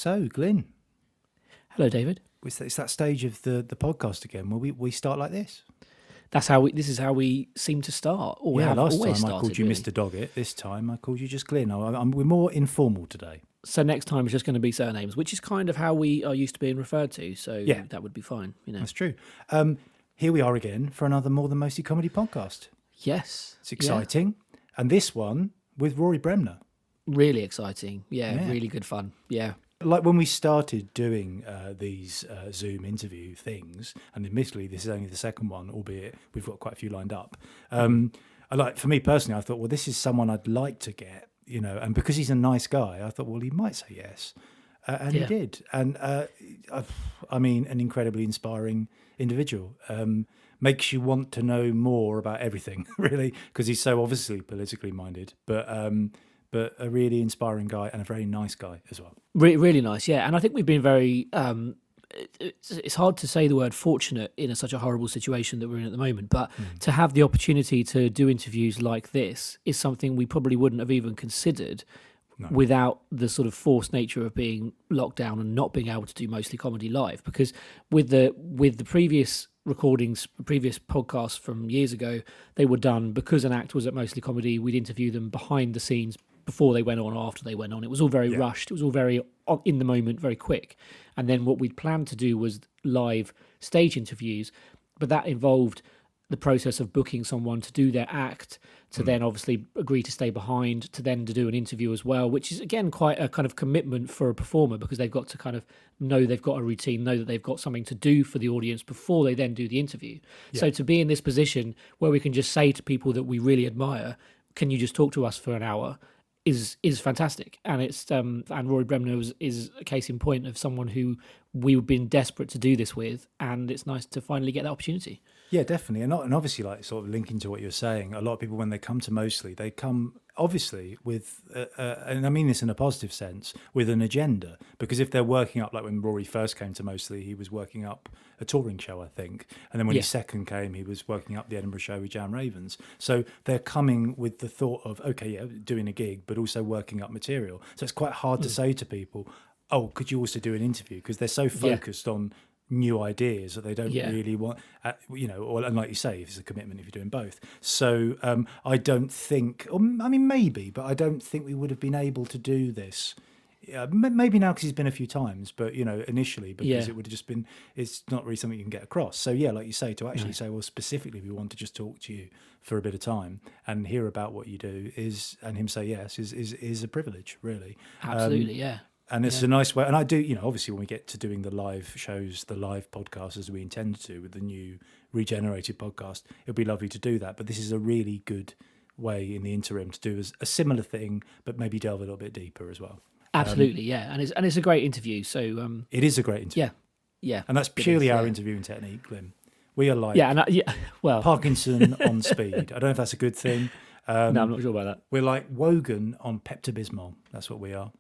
So, Glyn, Hello, David. it's that stage of the podcast again where we start like this. This is how we seem to start. Or have last always time I started, called you really. Mr. Doggett. This time I called you just Glyn. We're more informal today. So next time it's just going to be surnames, which is kind of how we are used to being referred to. So Yeah. that would be fine. That's true. Here we are again for another More Than Mostly Comedy podcast. Yes. It's exciting. Yeah. And this one with Rory Bremner. Really exciting. Yeah, really good fun. Yeah. Like when we started doing these Zoom interview things, and admittedly this is only the second one, albeit we've got quite a few lined up. For me personally, I thought, well, this is someone I'd like to get, and because he's a nice guy, I thought, well, he might say yes. And he did. And an incredibly inspiring individual. Makes you want to know more about everything, really, because he's so obviously politically minded, but a really inspiring guy and a very nice guy as well. Really nice, yeah. And I think we've been very... it's hard to say the word fortunate in such a horrible situation that we're in at the moment, but to have the opportunity to do interviews like this is something we probably wouldn't have even considered without the sort of forced nature of being locked down and not being able to do Mostly Comedy live. Because with the previous recordings, previous podcasts from years ago, they were done because an act was at Mostly Comedy. We'd interview them behind the scenes before they went on or after they went on. It was all very rushed. It was all very in the moment, very quick. And then what we'd planned to do was live stage interviews, but that involved the process of booking someone to do their act, to then obviously agree to stay behind, to then to do an interview as well, which is, again, quite a kind of commitment for a performer because they've got to kind of know they've got a routine, know that they've got something to do for the audience before they then do the interview. Yeah. So to be in this position where we can just say to people that we really admire, can you just talk to us for an hour? Is fantastic, and it's and Rory Bremner is a case in point of someone who we've been desperate to do this with, and it's nice to finally get that opportunity. Yeah, definitely, and obviously, like sort of linking to what you're saying, a lot of people when they come to Mostly, they come obviously with, and I mean this in a positive sense, with an agenda. Because if they're working up, like when Rory first came to Mostly, he was working up a touring show, I think, and then when he second came, he was working up the Edinburgh show with Jan Ravens. So they're coming with the thought of doing a gig, but also working up material. So it's quite hard to say to people, oh, could you also do an interview? Because they're so focused on new ideas that they don't really want, and like you say, it's a commitment if you're doing both. So I don't think, maybe, but I don't think we would have been able to do this. Maybe now because he's been a few times, but initially because it would have just been, it's not really something you can get across. So like you say, to actually say, well, specifically we want to just talk to you for a bit of time and hear about what you do and him say yes is a privilege, really. Absolutely, And it's a nice way. And I do, obviously when we get to doing the live shows, the live podcasts as we intend to with the new regenerated podcast, it'll be lovely to do that. But this is a really good way in the interim to do a similar thing, but maybe delve a little bit deeper as well. Absolutely, and it's a great interview. So it is a great interview. Yeah. And that's purely our interviewing technique, Glyn. We are like Parkinson on speed. I don't know if that's a good thing. No, I'm not sure about that. We're like Wogan on Pepto-Bismol. That's what we are.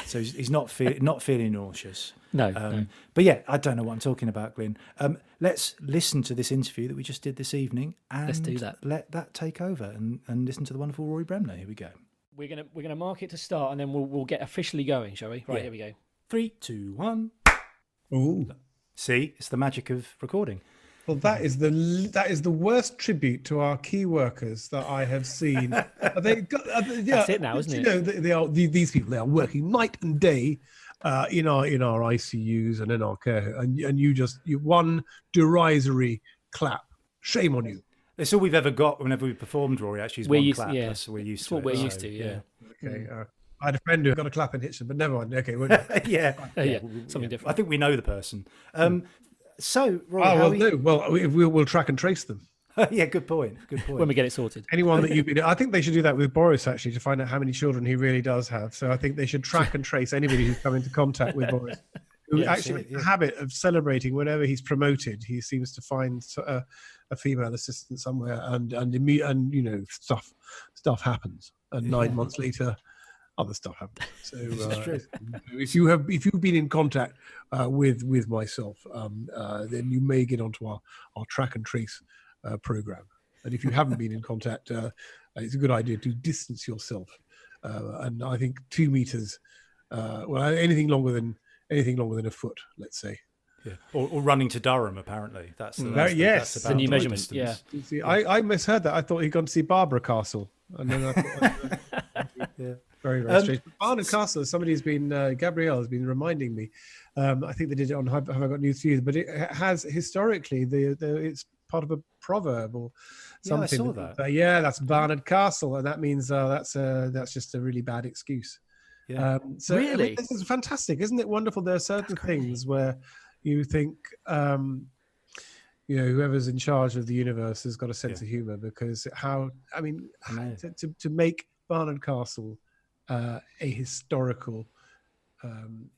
So he's not feeling nauseous. No. But yeah, I don't know what I'm talking about, Glyn. Let's listen to this interview that we just did this evening, and let's do that. Let that take over, and listen to the wonderful Rory Bremner. Here we go. We're gonna mark it to start, and then we'll get officially going, shall we? Right, here we go. 3, 2, 1. Ooh. See, it's the magic of recording. Well, that is the worst tribute to our key workers that I have seen. That's it now, isn't it? These people. They are working night and day in our ICUs and in our care, and you one derisory clap. Shame on you. It's all we've ever got whenever we performed, Rory. Actually, is one clap. Yeah. That's we're used it's to. What we're used to. Yeah. Okay. I had a friend who got a clap in Hitchin, but never mind. Okay. Something different. I think we know the person. So, Rory, we'll track and trace them. Yeah, good point. When we get it sorted. Anyone that you've been, I think they should do that with Boris actually to find out how many children he really does have. So I think they should track and trace anybody who's come into contact with Boris. Who actually has a habit of celebrating whenever he's promoted. He seems to find a female assistant somewhere, and stuff happens, and 9 months later, other stuff happens. So if you've been in contact with myself, then you may get onto our track and trace program. And if you haven't been in contact, it's a good idea to distance yourself. And I think 2 meters well, anything longer than a foot, let's say. Yeah, or running to Durham. Apparently, that's about the new the measurement. distance. Yeah, See, I misheard that. I thought he'd gone to see Barbara Castle, and then I thought, Yeah. very, very strange. But Barnard Castle, somebody's been, Gabrielle has been reminding me. I think they did it on Have I Got News for You, but it has historically it's part of a proverb or something. Yeah, I saw that. Yeah, that's Barnard Castle, and that means that's just a really bad excuse. Yeah. So Really? I mean, this is fantastic, isn't it? Wonderful. There are certain things where you think, whoever's in charge of the universe has got a sense of humor, because to make Barnard Castle a historical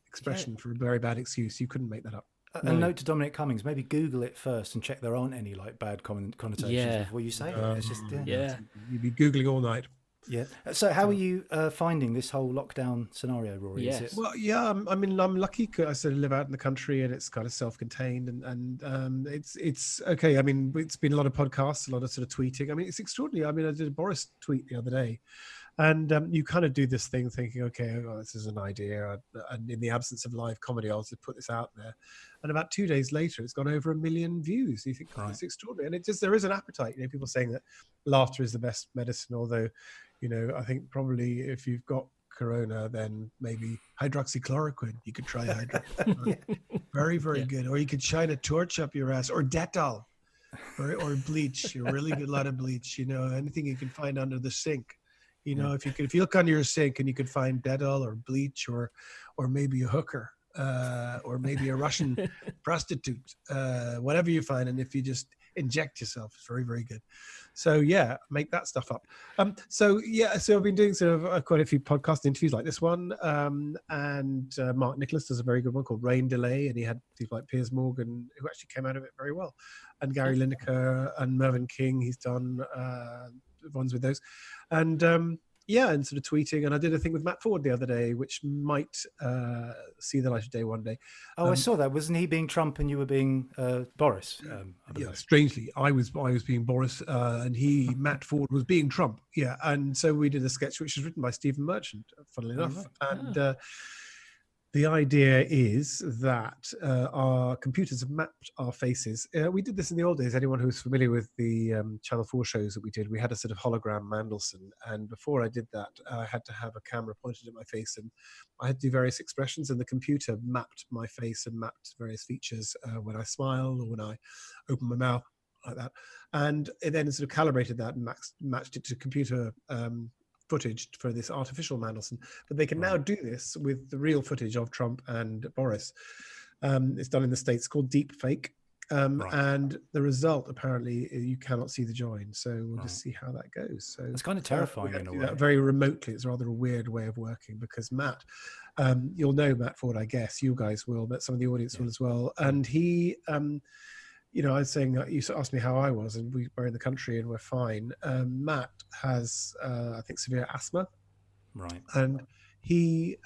expression for a very bad excuse, you couldn't make that up. A note to Dominic Cummings: maybe Google it first and check there aren't any like bad connotations before you say it. It's just You'd be Googling all night. Yeah. So how are you finding this whole lockdown scenario, Rory? Yes. Is it... Well, yeah, I mean, I'm lucky 'cause I sort of live out in the country and it's kind of self-contained and it's okay. I mean, it's been a lot of podcasts, a lot of sort of tweeting. I mean, it's extraordinary. I mean, I did a Boris tweet the other day, and you kind of do this thing thinking, okay, well, this is an idea, and in the absence of live comedy, I'll just put this out there. And about 2 days later, it's gone over 1 million views. You think, it's extraordinary. And there is an appetite. People saying that laughter is the best medicine, although, I think probably if you've got corona, then maybe hydroxychloroquine. You could try hydroxychloroquine. Very, very good. Or you could shine a torch up your ass, or Dettol, or bleach. A really good lot of bleach. Anything you can find under the sink. If you look under your sink and you could find Dettol or bleach or maybe a hooker or maybe a Russian prostitute, whatever you find, and if you just inject yourself, it's very, very good. So make that stuff up. So I've been doing sort of quite a few podcast interviews like this one, and Mark Nicholas does a very good one called Rain Delay, and he had people like Piers Morgan who actually came out of it very well, and Gary Lineker and Mervyn King. He's done ones with those, and and sort of tweeting. And I did a thing with Matt Ford the other day, which might see the light of day one day. I saw that. Wasn't he being Trump and you were being Boris? Strangely, I was being Boris, and Matt Ford was being Trump. Yeah, and so we did a sketch which was written by Stephen Merchant, funnily enough, and. The idea is that our computers have mapped our faces. We did this in the old days. Anyone who's familiar with the Channel 4 shows that we did, we had a sort of hologram Mandelson. And before I did that, I had to have a camera pointed at my face, and I had to do various expressions, and the computer mapped my face and mapped various features when I smile or when I open my mouth, like that. And it then sort of calibrated that and matched it to computer footage for this artificial Mandelson, but they can now do this with the real footage of Trump and Boris. It's done in the States, called deep fake, and the result apparently you cannot see the join. So we'll just see how that goes. So it's kind of terrifying in a way. Very remotely, it's rather a weird way of working, because Matt, you'll know Matt Ford, I guess. You guys will, but some of the audience will as well. And he. I was saying, you asked me how I was, and we're in the country and we're fine. Matt has, I think, severe asthma. Right. And he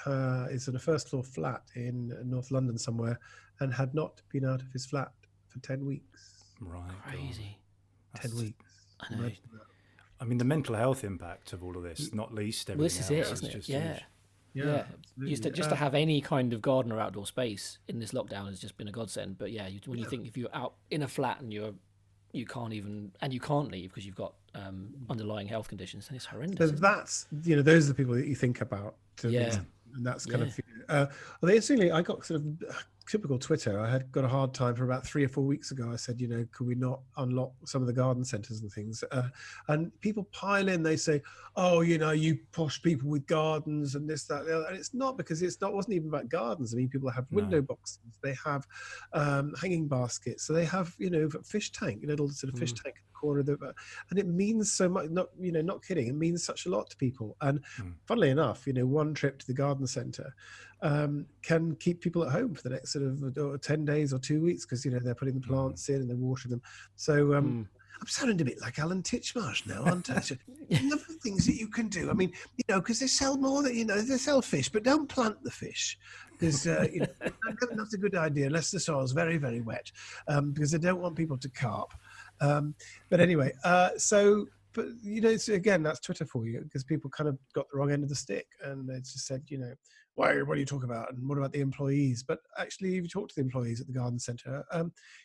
is in a first floor flat in North London somewhere, and had not been out of his flat for 10 weeks. Right. Crazy. 10 weeks. I know. I mean, the mental health impact of all of this, not least everything this is it, else, isn't it? just Yeah. Just to have any kind of garden or outdoor space in this lockdown has just been a godsend. But when you think if you're out in a flat and you can't leave because you've got underlying health conditions, then it's horrendous. So that's those are the people that you think about. And that's kind of. Interestingly, I got sort of typical Twitter. I had got a hard time for about 3 or 4 weeks ago. I said, could we not unlock some of the garden centres and things? And people pile in. They say, oh, you posh people with gardens and this, that, the other. And it's not, because wasn't even about gardens. I mean, people have window boxes. They have hanging baskets. So they have, a fish tank, a little sort of fish tank in the corner of and it means so much. Not kidding. It means such a lot to people. And funnily enough, one trip to the garden centre can keep people at home for the next sort of 10 days or 2 weeks, because they're putting the plants in and they're watering them. So I'm sounding a bit like Alan Titchmarsh now, aren't I? So, the things that you can do. I mean, because they sell more than they sell fish, but don't plant the fish, because that's a good idea unless the soil's very, very wet, because they don't want people to carp. But anyway, so but it's, again, that's Twitter for you, because people kind of got the wrong end of the stick, and it's just said, what are you talking about, and what about the employees? But actually, if you talk to the employees at the garden centre,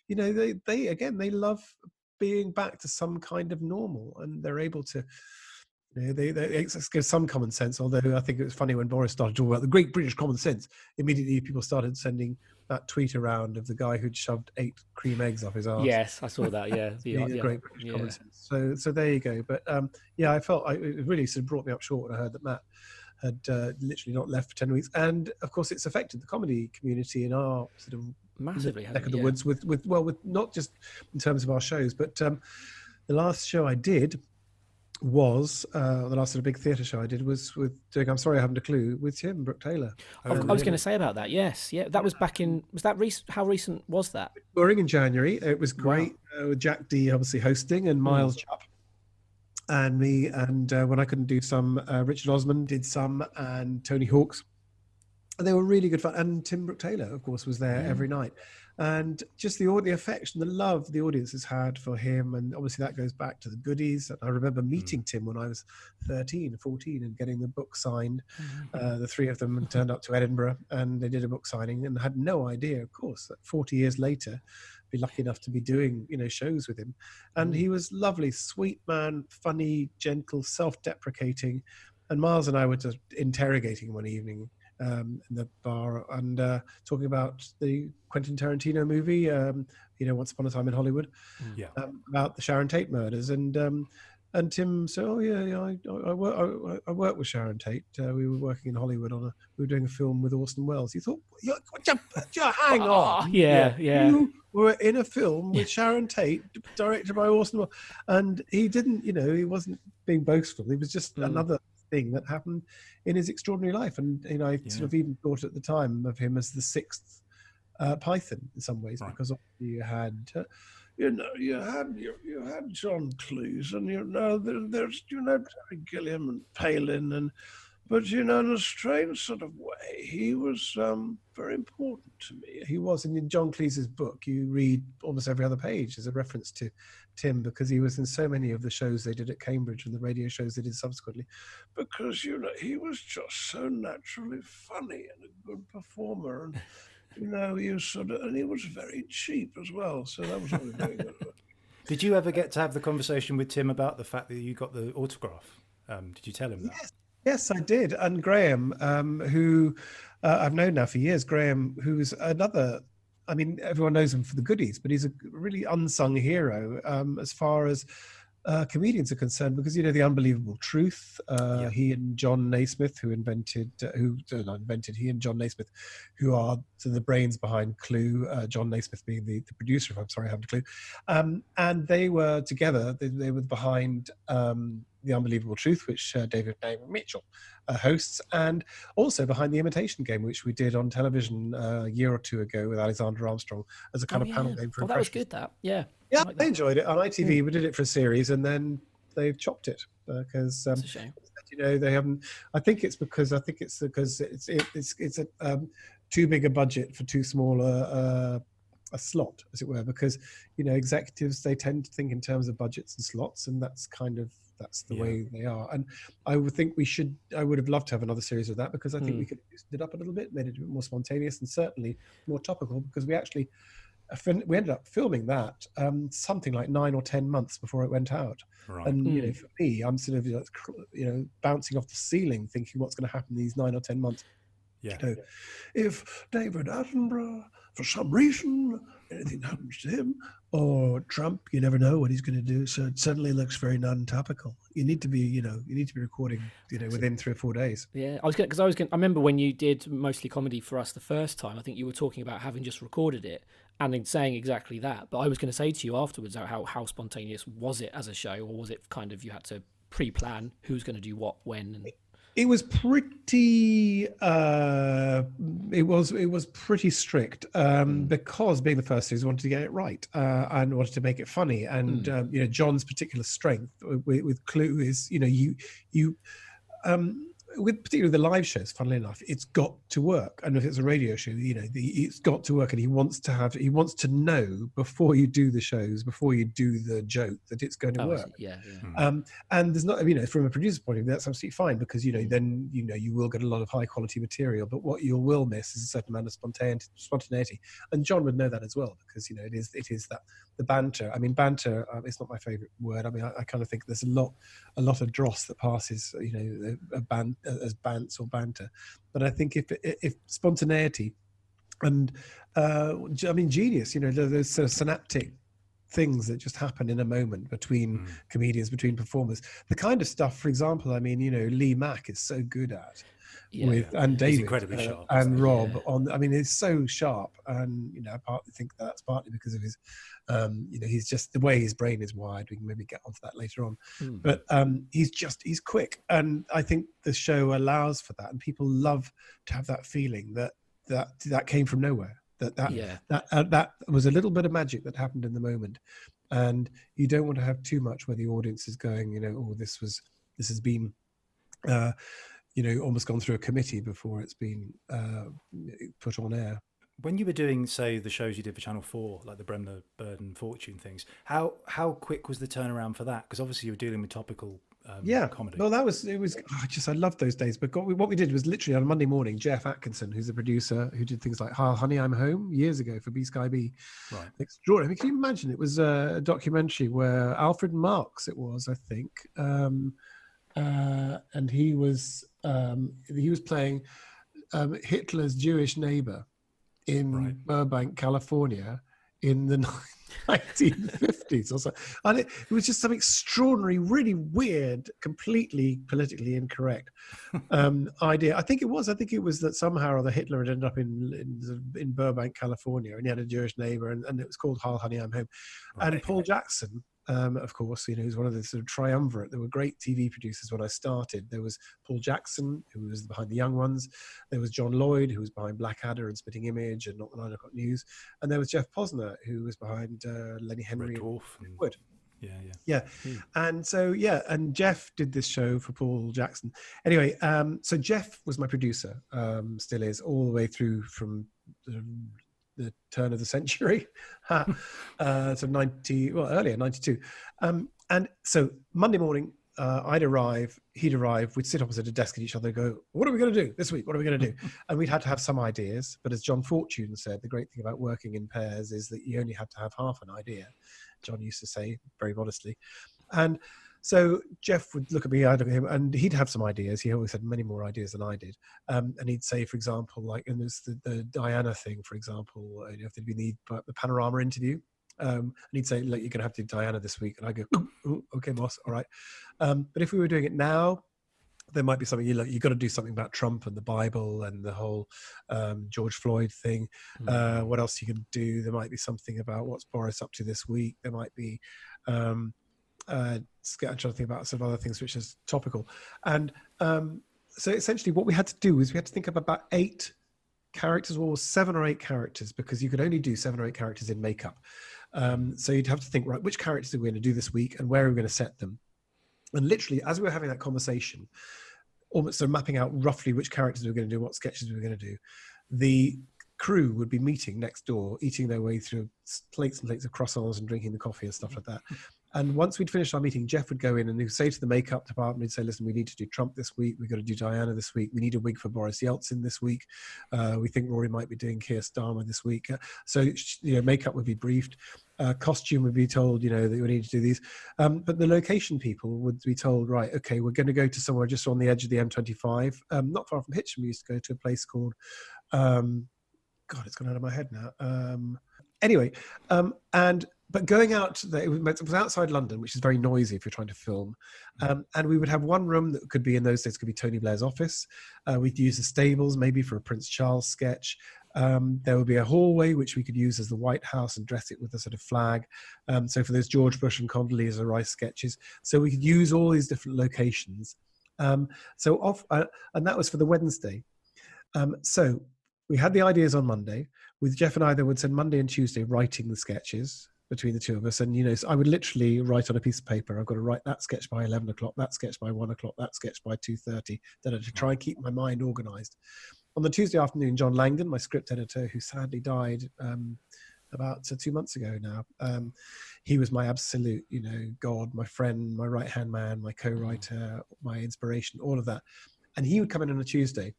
they love being back to some kind of normal, and they're able to. They give some common sense, although I think it was funny when Boris started talking about the great British common sense. Immediately, people started sending that tweet around of the guy who'd shoved 8 cream eggs off his arse. Yes, I saw that. Yeah, the great British common sense. So there you go. But I felt it really sort of brought me up short when I heard that Matt had literally not left for 10 weeks, and of course it's affected the comedy community in our sort of massively neck of the woods with not just in terms of our shows, but the last show I did was the last sort of big theatre show I did was doing I'm Sorry I Haven't a Clue with Tim Brooke-Taylor. I was going to say about that. Yes, that was back in. Was that recent? How recent was that? Touring in January. It was great. Wow. With Jack D obviously hosting, and Miles Jupp and me, and when I couldn't do some, Richard Osman did some, and Tony Hawks. And they were really good fun. And Tim Brooke-Taylor, of course, was there every night. And just the affection, the love the audience has had for him. And obviously that goes back to the goodies. And I remember meeting Tim when I was 13, 14 and getting the book signed. The 3 of them turned up to Edinburgh and they did a book signing, and had no idea, of course, that 40 years later, be lucky enough to be doing, shows with him. And he was lovely, sweet man, funny, gentle, self-deprecating. And Miles and I were just interrogating one evening in the bar and talking about the Quentin Tarantino movie, Once Upon a Time in Hollywood, about the Sharon Tate murders. And Tim said, "Oh yeah, I work with Sharon Tate. We were working in Hollywood we were doing a film with Orson Welles." He thought, "Hang on, yeah. You were in a film with Sharon Tate, directed by Orson Welles," and he didn't, he wasn't being boastful. He was just another thing that happened in his extraordinary life. And I sort of even thought at the time of him as the 6th Python in some ways, because you had you had John Cleese, and there's Terry Gilliam and Palin, but in a strange sort of way, he was very important to me. He was. And in John Cleese's book, you read almost every other page as a reference to Tim, because he was in so many of the shows they did at Cambridge and the radio shows they did subsequently, because he was just so naturally funny and a good performer, and he was and he was very cheap as well. So that was really very good. Did you ever get to have the conversation with Tim about the fact that you got the autograph? Did you tell him that? Yes, I did. And Graham, who I've known now for years, Graham, who's another, everyone knows him for the goodies, but he's a really unsung hero as far as comedians are concerned, because, The Unbelievable Truth, he and John Naismith, he and John Naismith, who are sort of the brains behind Clue, John Naismith being the producer of I'm Sorry I Haven't a Clue. And they were together, they were behind The Unbelievable Truth, which David Mitchell hosts, and also behind The Imitation Game, which we did on television a year or 2 ago with Alexander Armstrong as a kind of panel game for that was good, that. Yeah. Yeah, I enjoyed it. On ITV, we did it for a series, and then they've chopped it because That's a shame. They haven't. I think it's because it's a too big a budget for too small a slot, as it were. Because executives, they tend to think in terms of budgets and slots, and that's the way they are. And I would think I would have loved to have another series of that, because I think we could have loosened it up a little bit, made it a bit more spontaneous and certainly more topical, because we ended up filming that something like 9 or 10 months before it went out. Right. And for me, I'm sort of bouncing off the ceiling, thinking what's going to happen in these 9 or 10 months. Yeah. If David Attenborough, for some reason, anything happens to him, or Trump, you never know what he's going to do. So it suddenly looks very non-topical. You need to be recording, within 3 or 4 days. Yeah, I remember when you did Mostly Comedy for us the first time, I think you were talking about having just recorded it and then saying exactly that. But I was going to say to you afterwards, how spontaneous was it as a show, or was it kind of you had to pre-plan who's going to do what when? And... It was pretty. It was pretty strict because being the first series, wanted to get it right and wanted to make it funny. And John's particular strength with Clue is with particularly the live shows, funnily enough, it's got to work. And if it's a radio show, it's got to work. And he wants to know before you do the shows, before you do the joke, that it's going to work. Yeah. And there's not, from a producer's point of view, that's absolutely fine, because then you will get a lot of high quality material. But what you will miss is a certain amount of spontaneity. And John would know that as well, because it is that the banter. I mean, banter. It's not my favourite word. I mean, I kind of think there's a lot of dross that passes, a band as bants or banter. But I think if spontaneity and genius, those sort of synaptic things that just happen in a moment between comedians, between performers, the kind of stuff, for example, Lee Mack is so good at. And David, incredibly sharp, and Rob it's so sharp, and I partly think that's partly because of his he's just the way his brain is wired. We can maybe get onto that later on, but he's quick, and I think the show allows for that, and people love to have that feeling that came from nowhere, that was a little bit of magic that happened in the moment, and you don't want to have too much where the audience is going, this has been almost gone through a committee before it's been put on air. When you were doing, say, the shows you did for Channel 4, like the Bremner, Bird and Fortune things, how quick was the turnaround for that? Because obviously you were dealing with topical comedy. Well, I loved those days. But what we did was literally on a Monday morning, Jeff Atkinson, who's a producer who did things like Hi Honey, I'm Home years ago for B-Sky B. Right. Extraordinary. I mean, can you imagine? It was a documentary where Alfred Marks, it was, I think, and he was playing Hitler's Jewish neighbor in Burbank, California, in the 1950s or so. And it was just some extraordinary, really weird, completely politically incorrect idea. I think it was that somehow or other Hitler had ended up in Burbank, California, and he had a Jewish neighbor, and it was called Hi Honey, I'm Home. Right. And Paul Jackson, of course, who's one of the sort of triumvirate. There were great TV producers when I started. There was Paul Jackson, who was behind The Young Ones. There was John Lloyd, who was behind Blackadder and Spitting Image and Not the 9 O'Clock News. And there was Jeff Posner, who was behind Lenny Henry Red Dwarf and Wood. Yeah. And so, and Jeff did this show for Paul Jackson. Anyway, so Jeff was my producer, still is, all the way through from the turn of the century, so earlier, 92. And so Monday morning, I'd arrive, he'd arrive, we'd sit opposite a desk at each other and go, what are we going to do this week? What are we going to do? And we'd had to have some ideas. But as John Fortune said, the great thing about working in pairs is that you only have to have half an idea. John used to say very modestly. And so Jeff would look at me, I'd look at him, and he'd have some ideas. He always had many more ideas than I did. And he'd say, for example, like, and there's the Diana thing, for example, if there'd been the Panorama interview, and he'd say, look, you're going to have to do Diana this week. And I go, ooh, okay, boss, all right. But if we were doing it now, there might be something, you've got to do something about Trump and the Bible and the whole George Floyd thing. What else you can do? There might be something about what's Boris up to this week. There might be... I'm trying to think about some other things which is topical. And so essentially what we had to do is we had to think of about 8 characters, or 7 or 8 characters, because you could only do 7 or 8 characters in makeup. So you'd have to think, right, which characters are we going to do this week and where are we going to set them? And literally, as we were having that conversation, almost sort of mapping out roughly which characters we were going to do, what sketches we were going to do, the crew would be meeting next door, eating their way through plates and plates of croissants and drinking the coffee and stuff like that. And once we'd finished our meeting, Jeff would go in and he'd say to the makeup department, he'd say, listen, we need to do Trump this week. We've got to do Diana this week. We need a wig for Boris Yeltsin this week. We think Rory might be doing Keir Starmer this week. So, makeup would be briefed. Costume would be told, that we need to do these. But the location people would be told, right, okay, we're going to go to somewhere just on the edge of the M25, not far from Hitchin. We used to go to a place called, God, it's gone out of my head now. But going out there, it was outside London, which is very noisy if you're trying to film. And we would have one room that could be, in those days, could be Tony Blair's office. We'd use the stables maybe for a Prince Charles sketch. There would be a hallway which we could use as the White House and dress it with a sort of flag. So for those George Bush and Condoleezza Rice sketches. So we could use all these different locations. And that was for the Wednesday. So we had the ideas on Monday. With Jeff and I, they would spend Monday and Tuesday writing the sketches. between the two of us. And, you know, so I would literally write on a piece of paper, I've got to write that sketch by 11 o'clock, that sketch by 1 o'clock, that sketch by 2:30, to try and keep my mind organized. On the Tuesday afternoon, John Langdon, my script editor, who sadly died about 2 months ago now, he was my absolute, you know, God, my friend, my right-hand man, my co-writer, my inspiration, all of that. And he would come in on a Tuesday,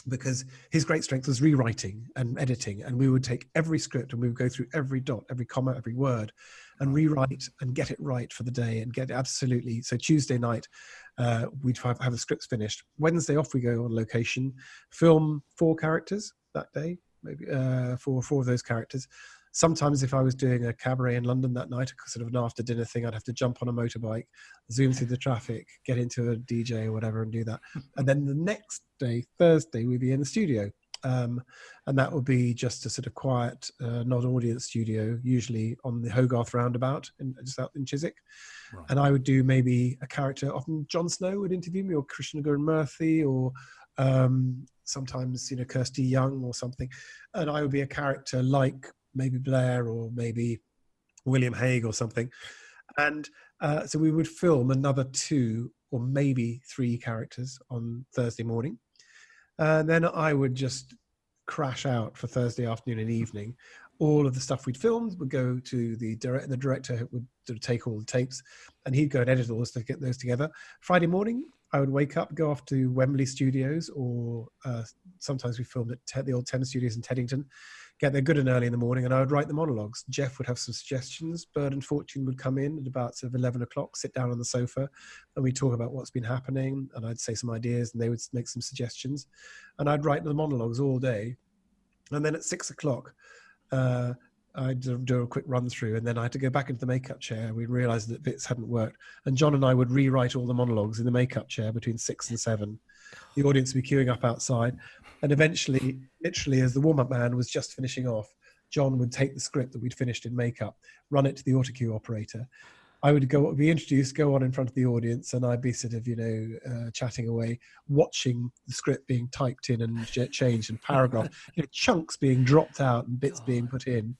because his great strength was rewriting and editing, and we would take every script and we would go through every dot, every comma, every word, and rewrite and get it right for the day and get it absolutely. So Tuesday night, we'd have the scripts finished. Wednesday off we go on location, film 4 characters that day, maybe 4 of those characters. Sometimes if I was doing a cabaret in London that night, sort of an after dinner thing, I'd have to jump on a motorbike, zoom through the traffic, get into a DJ or whatever and do that. And then the next day, Thursday, we'd be in the studio. And that would be just a sort of quiet, non-audience studio, usually on the Hogarth roundabout, just out in Chiswick. Right. And I would do maybe a character. Often Jon Snow would interview me, or Krishna Murthy, or sometimes, you know, Kirsty Young or something. And I would be a character like maybe Blair or maybe William Hague or something. And so we would film another 2 or maybe 3 characters on Thursday morning. And then I would just crash out for Thursday afternoon and evening. All of the stuff we'd filmed would go to the director. The director would sort of take all the tapes, and he'd go and edit all this to get those together. Friday morning, I would wake up, go off to Wembley Studios, or sometimes we filmed at the old Thames Studios in Teddington, get there good and early in the morning, and I would write the monologues. Jeff would have some suggestions. Bird and Fortune would come in at about sort of 11 o'clock, sit down on the sofa, and we'd talk about what's been happening, and I'd say some ideas, and they would make some suggestions. And I'd write the monologues all day. And then at 6 o'clock, I'd do a quick run through, and then I had to go back into the makeup chair. We realized that bits hadn't worked. And John and I would rewrite all the monologues in the makeup chair between 6 and 7. The audience would be queuing up outside. And eventually, literally as the warm-up man was just finishing off, John would take the script that we'd finished in makeup, run it to the autocue operator. I would be introduced, go on in front of the audience, and I'd be sort of, you know, chatting away, watching the script being typed in and changed, and paragraph, you know, chunks being dropped out and bits being put in.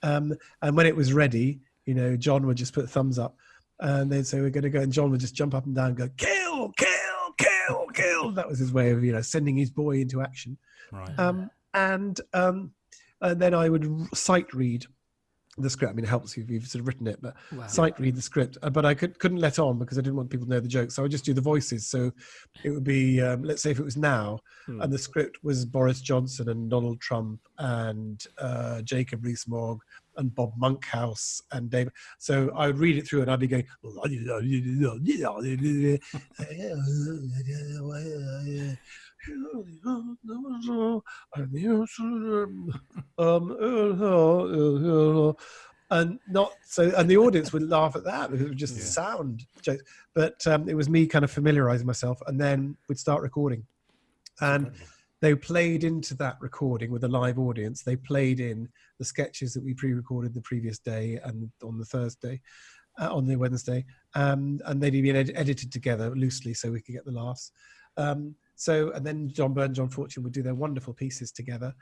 And when it was ready, you know, John would just put a thumbs up, and they'd say, we're going to go, and John would just jump up and down and go, kill, kill, kill, kill. That was his way of, you know, sending his boy into action. Right. And then I would sight read the script. I mean, it helps if you've sort of written it, but sight read the script. But I couldn't let on because I didn't want people to know the jokes. So I would just do the voices. So it would be, let's say if it was Now, and the script was Boris Johnson and Donald Trump and Jacob Rees-Mogg and Bob Monkhouse and David. So I would read it through and I'd be going, and not so, and the audience would laugh at that because it was just sound jokes. But it was me kind of familiarizing myself, and then we'd start recording, and they played into that recording with a live audience. They played in the sketches that we pre-recorded the previous day and on the Thursday, on the Wednesday, and they'd been edited together loosely so we could get the laughs. So, and then John Byrne and John Fortune would do their wonderful pieces together.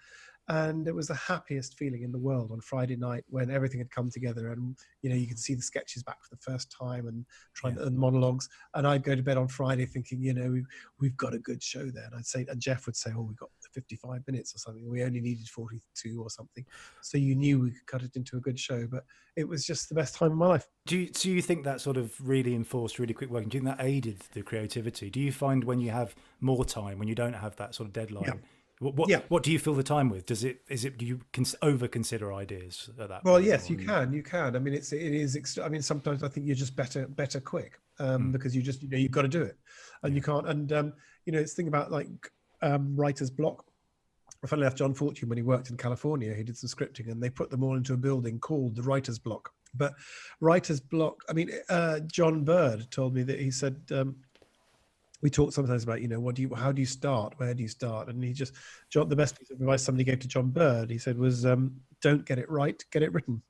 And it was the happiest feeling in the world on Friday night when everything had come together, and, you know, you could see the sketches back for the first time and trying the monologues. And I'd go to bed on Friday thinking, you know, we've got a good show there. And I'd say, and Jeff would say, oh, we got 55 minutes or something. We only needed 42 or something. So you knew we could cut it into a good show, but it was just the best time of my life. Do you think that sort of really enforced really quick working? Do you think that aided the creativity? Do you find when you have more time, when you don't have that sort of deadline, what do you fill the time with? Do you over consider ideas at that point? Well, yes, you can. I mean, it is. I mean, sometimes I think you're just better quick because you just, you know, you've got to do it, and you can't. And you know, it's the thing about like writer's block. Funnily enough, John Fortune, when he worked in California, he did some scripting, and they put them all into a building called the writer's block. But writer's block. I mean, John Bird told me that he said. We talk sometimes about, you know, how do you start? Where do you start? And the best piece of advice somebody gave to John Bird, he said, was don't get it right, get it written.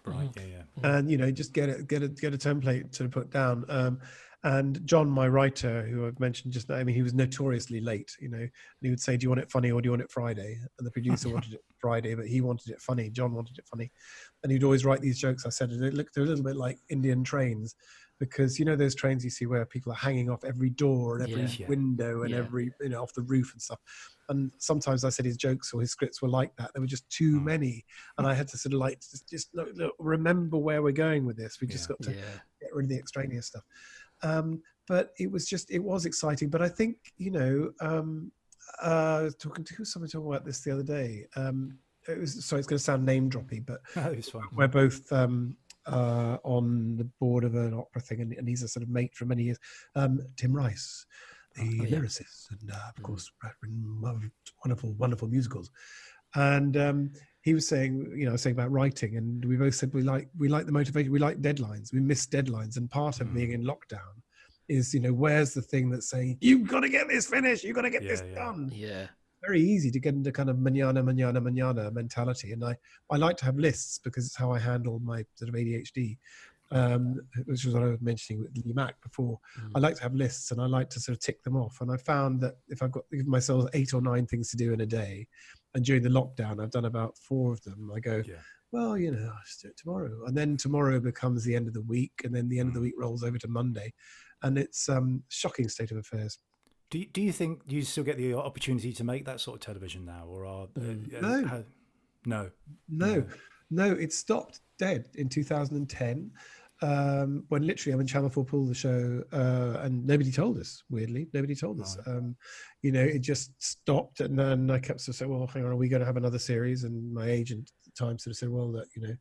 Right, yeah. And, you know, just get a template to put down. And John, my writer, who I've mentioned just now, I mean, he was notoriously late, you know, and he would say, do you want it funny or do you want it Friday? And the producer wanted it Friday, but he wanted it funny. John wanted it funny. And he'd always write these jokes. I said, it looked a little bit like Indian trains, because, you know, those trains you see where people are hanging off every door and every window and every, you know, off the roof and stuff. And sometimes I said his jokes or his scripts were like that. There were just too many. And I had to sort of like, just look, remember where we're going with this. We just got to get rid of the extraneous stuff. But it was exciting. But I think, you know, talking about this the other day. It's going to sound name droppy, but we're both on the board of an opera thing, and he's a sort of mate for many years. Tim Rice, the lyricist, and of course, wonderful, wonderful musicals. And he was saying, you know, saying about writing, and we both said we like the motivation, we like deadlines, we miss deadlines, and part of being in lockdown is, you know, where's the thing that's saying you've got to get this finished, you've got to get this done. Yeah, very easy to get into kind of manana mentality, and I like to have lists because it's how I handle my sort of ADHD. Which was what I was mentioning with Lee Mack before. I like to have lists and I like to sort of tick them off. And I found that if I've got to give myself 8 or 9 things to do in a day, and during the lockdown, I've done about 4 of them, I go, well, you know, I'll just do it tomorrow. And then tomorrow becomes the end of the week. And then the end of the week rolls over to Monday. And it's shocking state of affairs. Do you think you still get the opportunity to make that sort of television now? Or are No, it stopped dead in 2010. When literally, I mean, Channel 4 pulled the show, and nobody told us. Weirdly, nobody told us. You know, it just stopped, and then I kept sort of saying, "Well, hang on, are we going to have another series?" And my agent at the time sort of said, "Well, that, you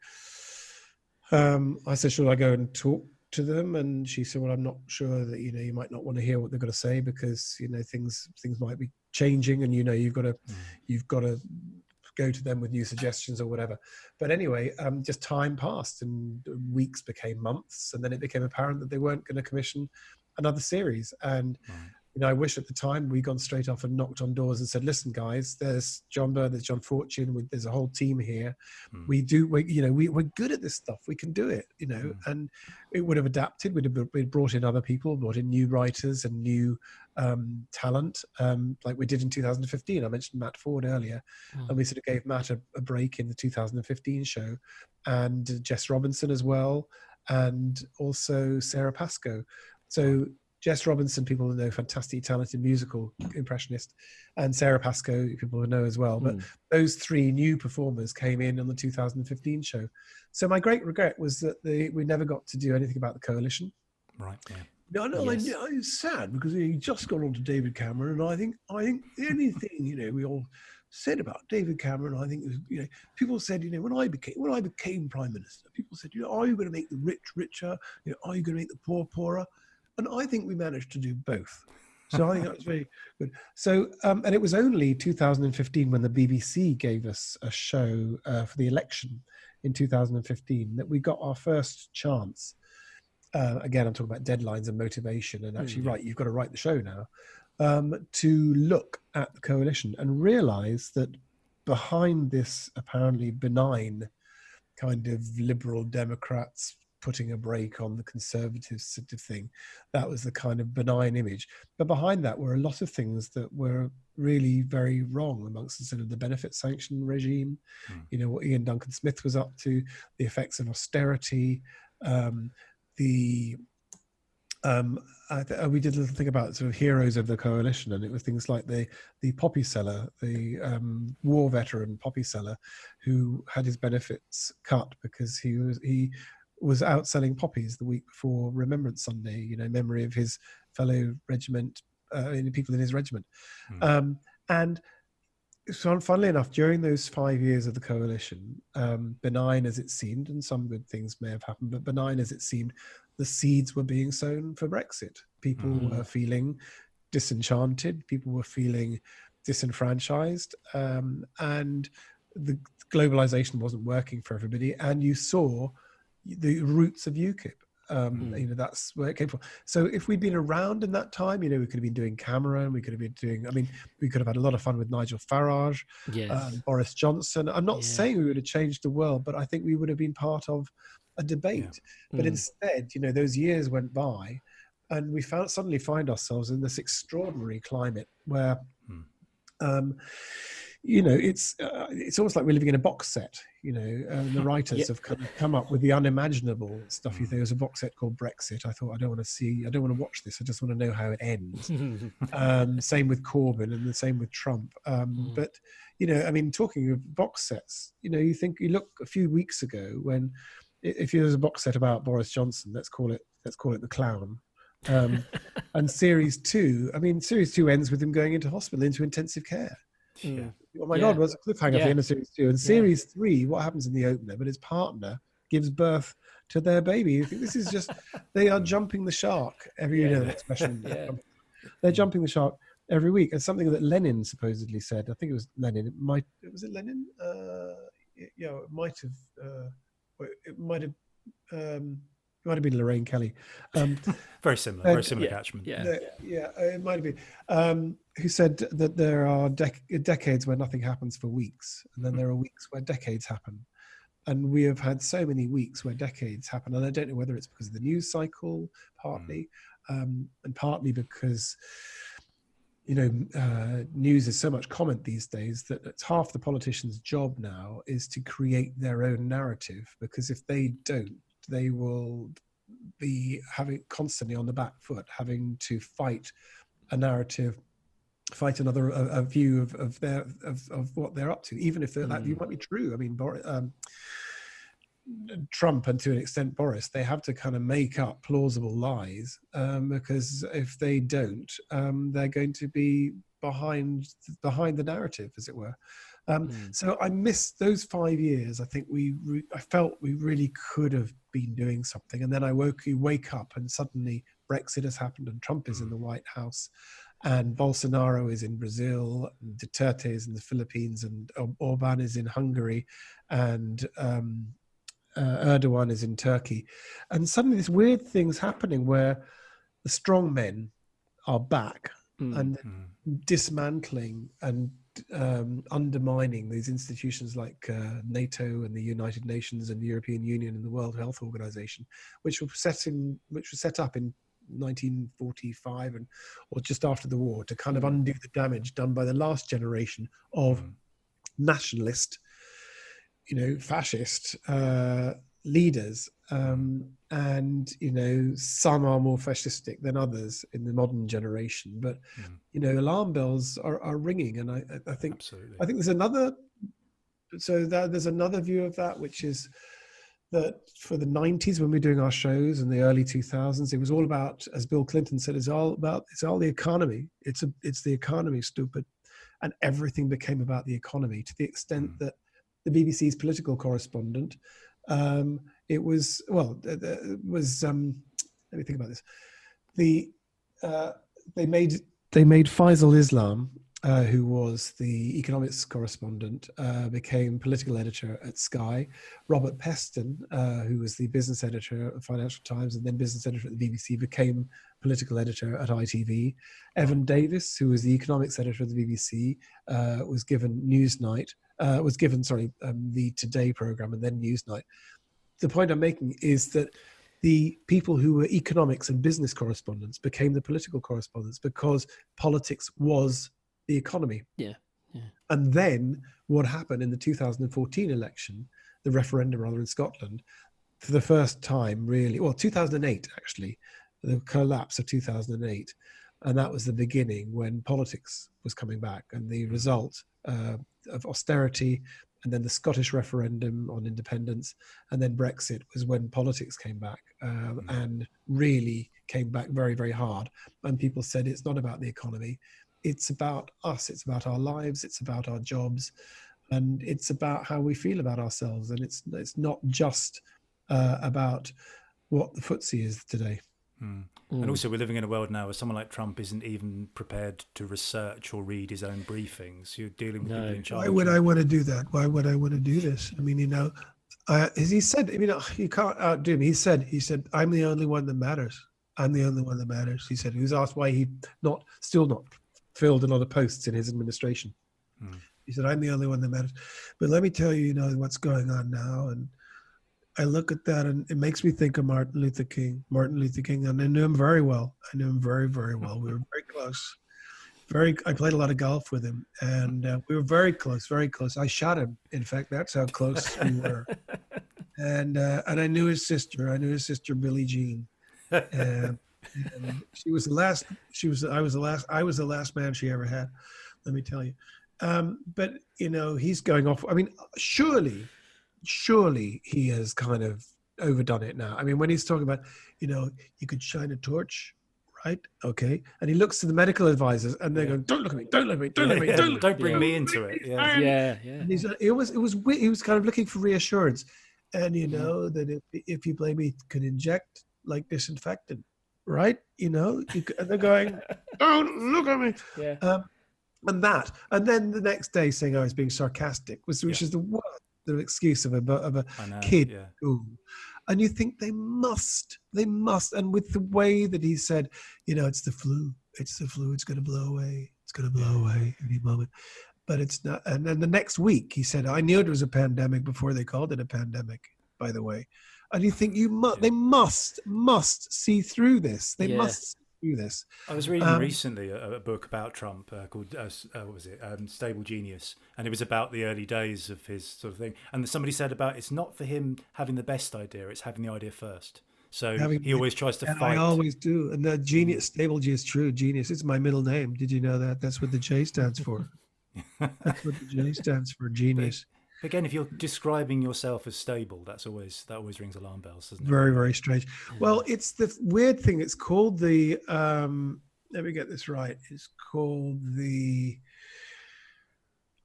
know," I said, "Should I go and talk to them?" And she said, "Well, I'm not sure that, you know, you might not want to hear what they've got to say because, you know, things might be changing, and, you know, you've got to go to them with new suggestions or whatever." But anyway, just time passed and weeks became months, and then it became apparent that they weren't going to commission another series. And you know, I wish at the time we'd gone straight off and knocked on doors and said, "Listen, guys, there's John Byrne, there's John Fortune, there's a whole team here. We're good at this stuff. We can do it, you know." And it would have adapted. We'd brought in other people, brought in new writers and new talent, like we did in 2015. I mentioned Matt Ford earlier, and we sort of gave Matt a break in the 2015 show, and Jess Robinson as well, and also Sarah Pascoe. So Jess Robinson, people who know, fantastic, talented musical impressionist, and Sarah Pascoe, people who know as well. But those 3 new performers came in on the 2015 show. So my great regret was that we never got to do anything about the coalition. Right. Yeah. No, yes. It's sad because he just got on to David Cameron, and I think the only thing, you know, we all said about David Cameron, I think, was, you know, people said, you know, when I became Prime Minister, people said, you know, are you going to make the rich richer? You know, are you going to make the poor poorer? And I think we managed to do both. So I think that was very good. So, and it was only 2015 when the BBC gave us a show for the election in 2015 that we got our first chance. Again, I'm talking about deadlines and motivation, and actually, you've got to write the show now, to look at the coalition and realise that behind this apparently benign kind of liberal Democrats putting a brake on the Conservatives sort of thing, that was the kind of benign image. But behind that were a lot of things that were really very wrong amongst the sort of the benefit sanction regime, you know, what Ian Duncan Smith was up to, the effects of austerity, we did a little thing about sort of heroes of the coalition, and it was things like the poppy seller, the war veteran poppy seller, who had his benefits cut because he was out selling poppies the week before Remembrance Sunday, you know, in memory of his fellow regiment, people in his regiment. And so, funnily enough, during those 5 years of the coalition, benign as it seemed, and some good things may have happened, but benign as it seemed, the seeds were being sown for Brexit. People were feeling disenchanted, people were feeling disenfranchised, and the globalization wasn't working for everybody. And you saw the roots of UKIP. You know, that's where it came from. So if we'd been around in that time, you know, we could have been doing Cameron, we could have been doing, I mean, we could have had a lot of fun with Nigel Farage, Boris Johnson. I'm not saying we would have changed the world, but I think we would have been part of a debate. But instead, you know, those years went by And we suddenly find ourselves in this extraordinary climate where, it's almost like we're living in a box set. The writers have come up with the unimaginable stuff. There was a box set called Brexit. I thought, I don't want to watch this. I just want to know how it ends. Same with Corbyn and the same with Trump. But, talking of box sets, you look a few weeks ago when, if there was a box set about Boris Johnson, let's call it The Clown. And series 2 ends with him going into hospital, into intensive care. Oh my God, what's a cliffhanger for the end of series 2? And series 3, what happens in the opener? But his partner gives birth to their baby. You think this is just, they are jumping the shark every, that expression. They're jumping the shark every week. And something that Lenin supposedly said, I think it was Lenin, was it Lenin? It might have been Lorraine Kelly. Very similar catchment. It might have been. Who said that there are decades where nothing happens for weeks, and then there are weeks where decades happen. And we have had so many weeks where decades happen, and I don't know whether it's because of the news cycle, partly, and partly because news is so much comment these days that it's half the politicians' job now is to create their own narrative, because if they don't, they will be constantly on the back foot, having to fight a narrative, fight a view of what they're up to, even if that view might be true. I mean, Trump, and to an extent Boris, they have to kind of make up plausible lies, because if they don't, they're going to be behind the narrative, as it were. So I missed those 5 years. I think I felt we really could have been doing something. And then you wake up and suddenly Brexit has happened and Trump is in the White House and Bolsonaro is in Brazil, and Duterte is in the Philippines, and Orban is in Hungary, and Erdogan is in Turkey. And suddenly this weird thing's happening where the strong men are back and dismantling and undermining these institutions like NATO and the United Nations and the European Union and the World Health Organization, which were set up in 1945 or just after the war to kind of undo the damage done by the last generation of nationalist, fascist leaders. And some are more fascistic than others in the modern generation, but alarm bells are ringing. And I think absolutely. I think there's another view of that, which is that for the 90s, when we were doing our shows, in the early 2000s, it was all about, as Bill Clinton said, it's all the economy. It's the economy, stupid. And everything became about the economy, to the extent that the BBC's political correspondent, let me think about this. They made Faisal Islam, who was the economics correspondent, became political editor at Sky. Robert Peston, who was the business editor of Financial Times and then business editor at the BBC, became political editor at ITV. Evan Davis, who was the economics editor of the BBC, was given the Today programme and then Newsnight. The point I'm making is that the people who were economics and business correspondents became the political correspondents because politics was the economy. Yeah. And then what happened in the 2014 election, the referendum rather, in Scotland, for the first time really, 2008 actually, the collapse of 2008. And that was the beginning when politics was coming back, and the result of austerity, and then the Scottish referendum on independence, and then Brexit was when politics came back and really came back very, very hard. And people said, it's not about the economy. It's about us. It's about our lives. It's about our jobs. And it's about how we feel about ourselves. And it's not just about what the FTSE is today. And also, we're living in a world now where someone like Trump isn't even prepared to research or read his own briefings. You're dealing with people in charge. Why would I want to do that? Why would I want to do this? I mean, as he said, you can't outdo me. He said, I'm the only one that matters. I'm the only one that matters. He said. He was asked why he still not filled a lot of posts in his administration. He said, I'm the only one that matters. But let me tell you, what's going on now. And I look at that and it makes me think of Martin Luther King, and I knew him very well. I knew him very, very well. We were very close. I played a lot of golf with him, and we were very close, very close. I shot him. In fact, that's how close we were. And I knew his sister. I knew his sister, Billie Jean. And she was the last. I was the last man she ever had. Let me tell you. But he's going off. I mean, surely he has kind of overdone it now. I mean, when he's talking about, you could shine a torch, right? Okay. And he looks to the medical advisors and they're going, don't look at me, don't look at me, don't look at me, don't bring me into it. Yeah. And he was kind of looking for reassurance. And that if you blame me, can inject like disinfectant, right? And they're going, don't look at me. Yeah. And then the next day saying I was being sarcastic, which is the worst excuse of a kid. Yeah. Ooh. And you think they must. And with the way that he said, it's the flu, it's going to blow away. It's going to blow away any moment. But it's not. And then the next week he said, I knew it was a pandemic before they called it a pandemic, by the way. And you think they must see through this. They must do this. I was reading recently a book about Trump called what was it? Stable Genius, and it was about the early days of his sort of thing. And somebody said about it's not for him having the best idea; it's having the idea first. So he always tries to fight. I always do. And the genius, Stable G is true. Genius. It's my middle name. Did you know that? That's what the J stands for. That's what the J stands for. Genius. But again, if you're describing yourself as stable, that always rings alarm bells, doesn't it? Very, very strange. Well, it's the weird thing. It's called the. Let me get this right. It's called the.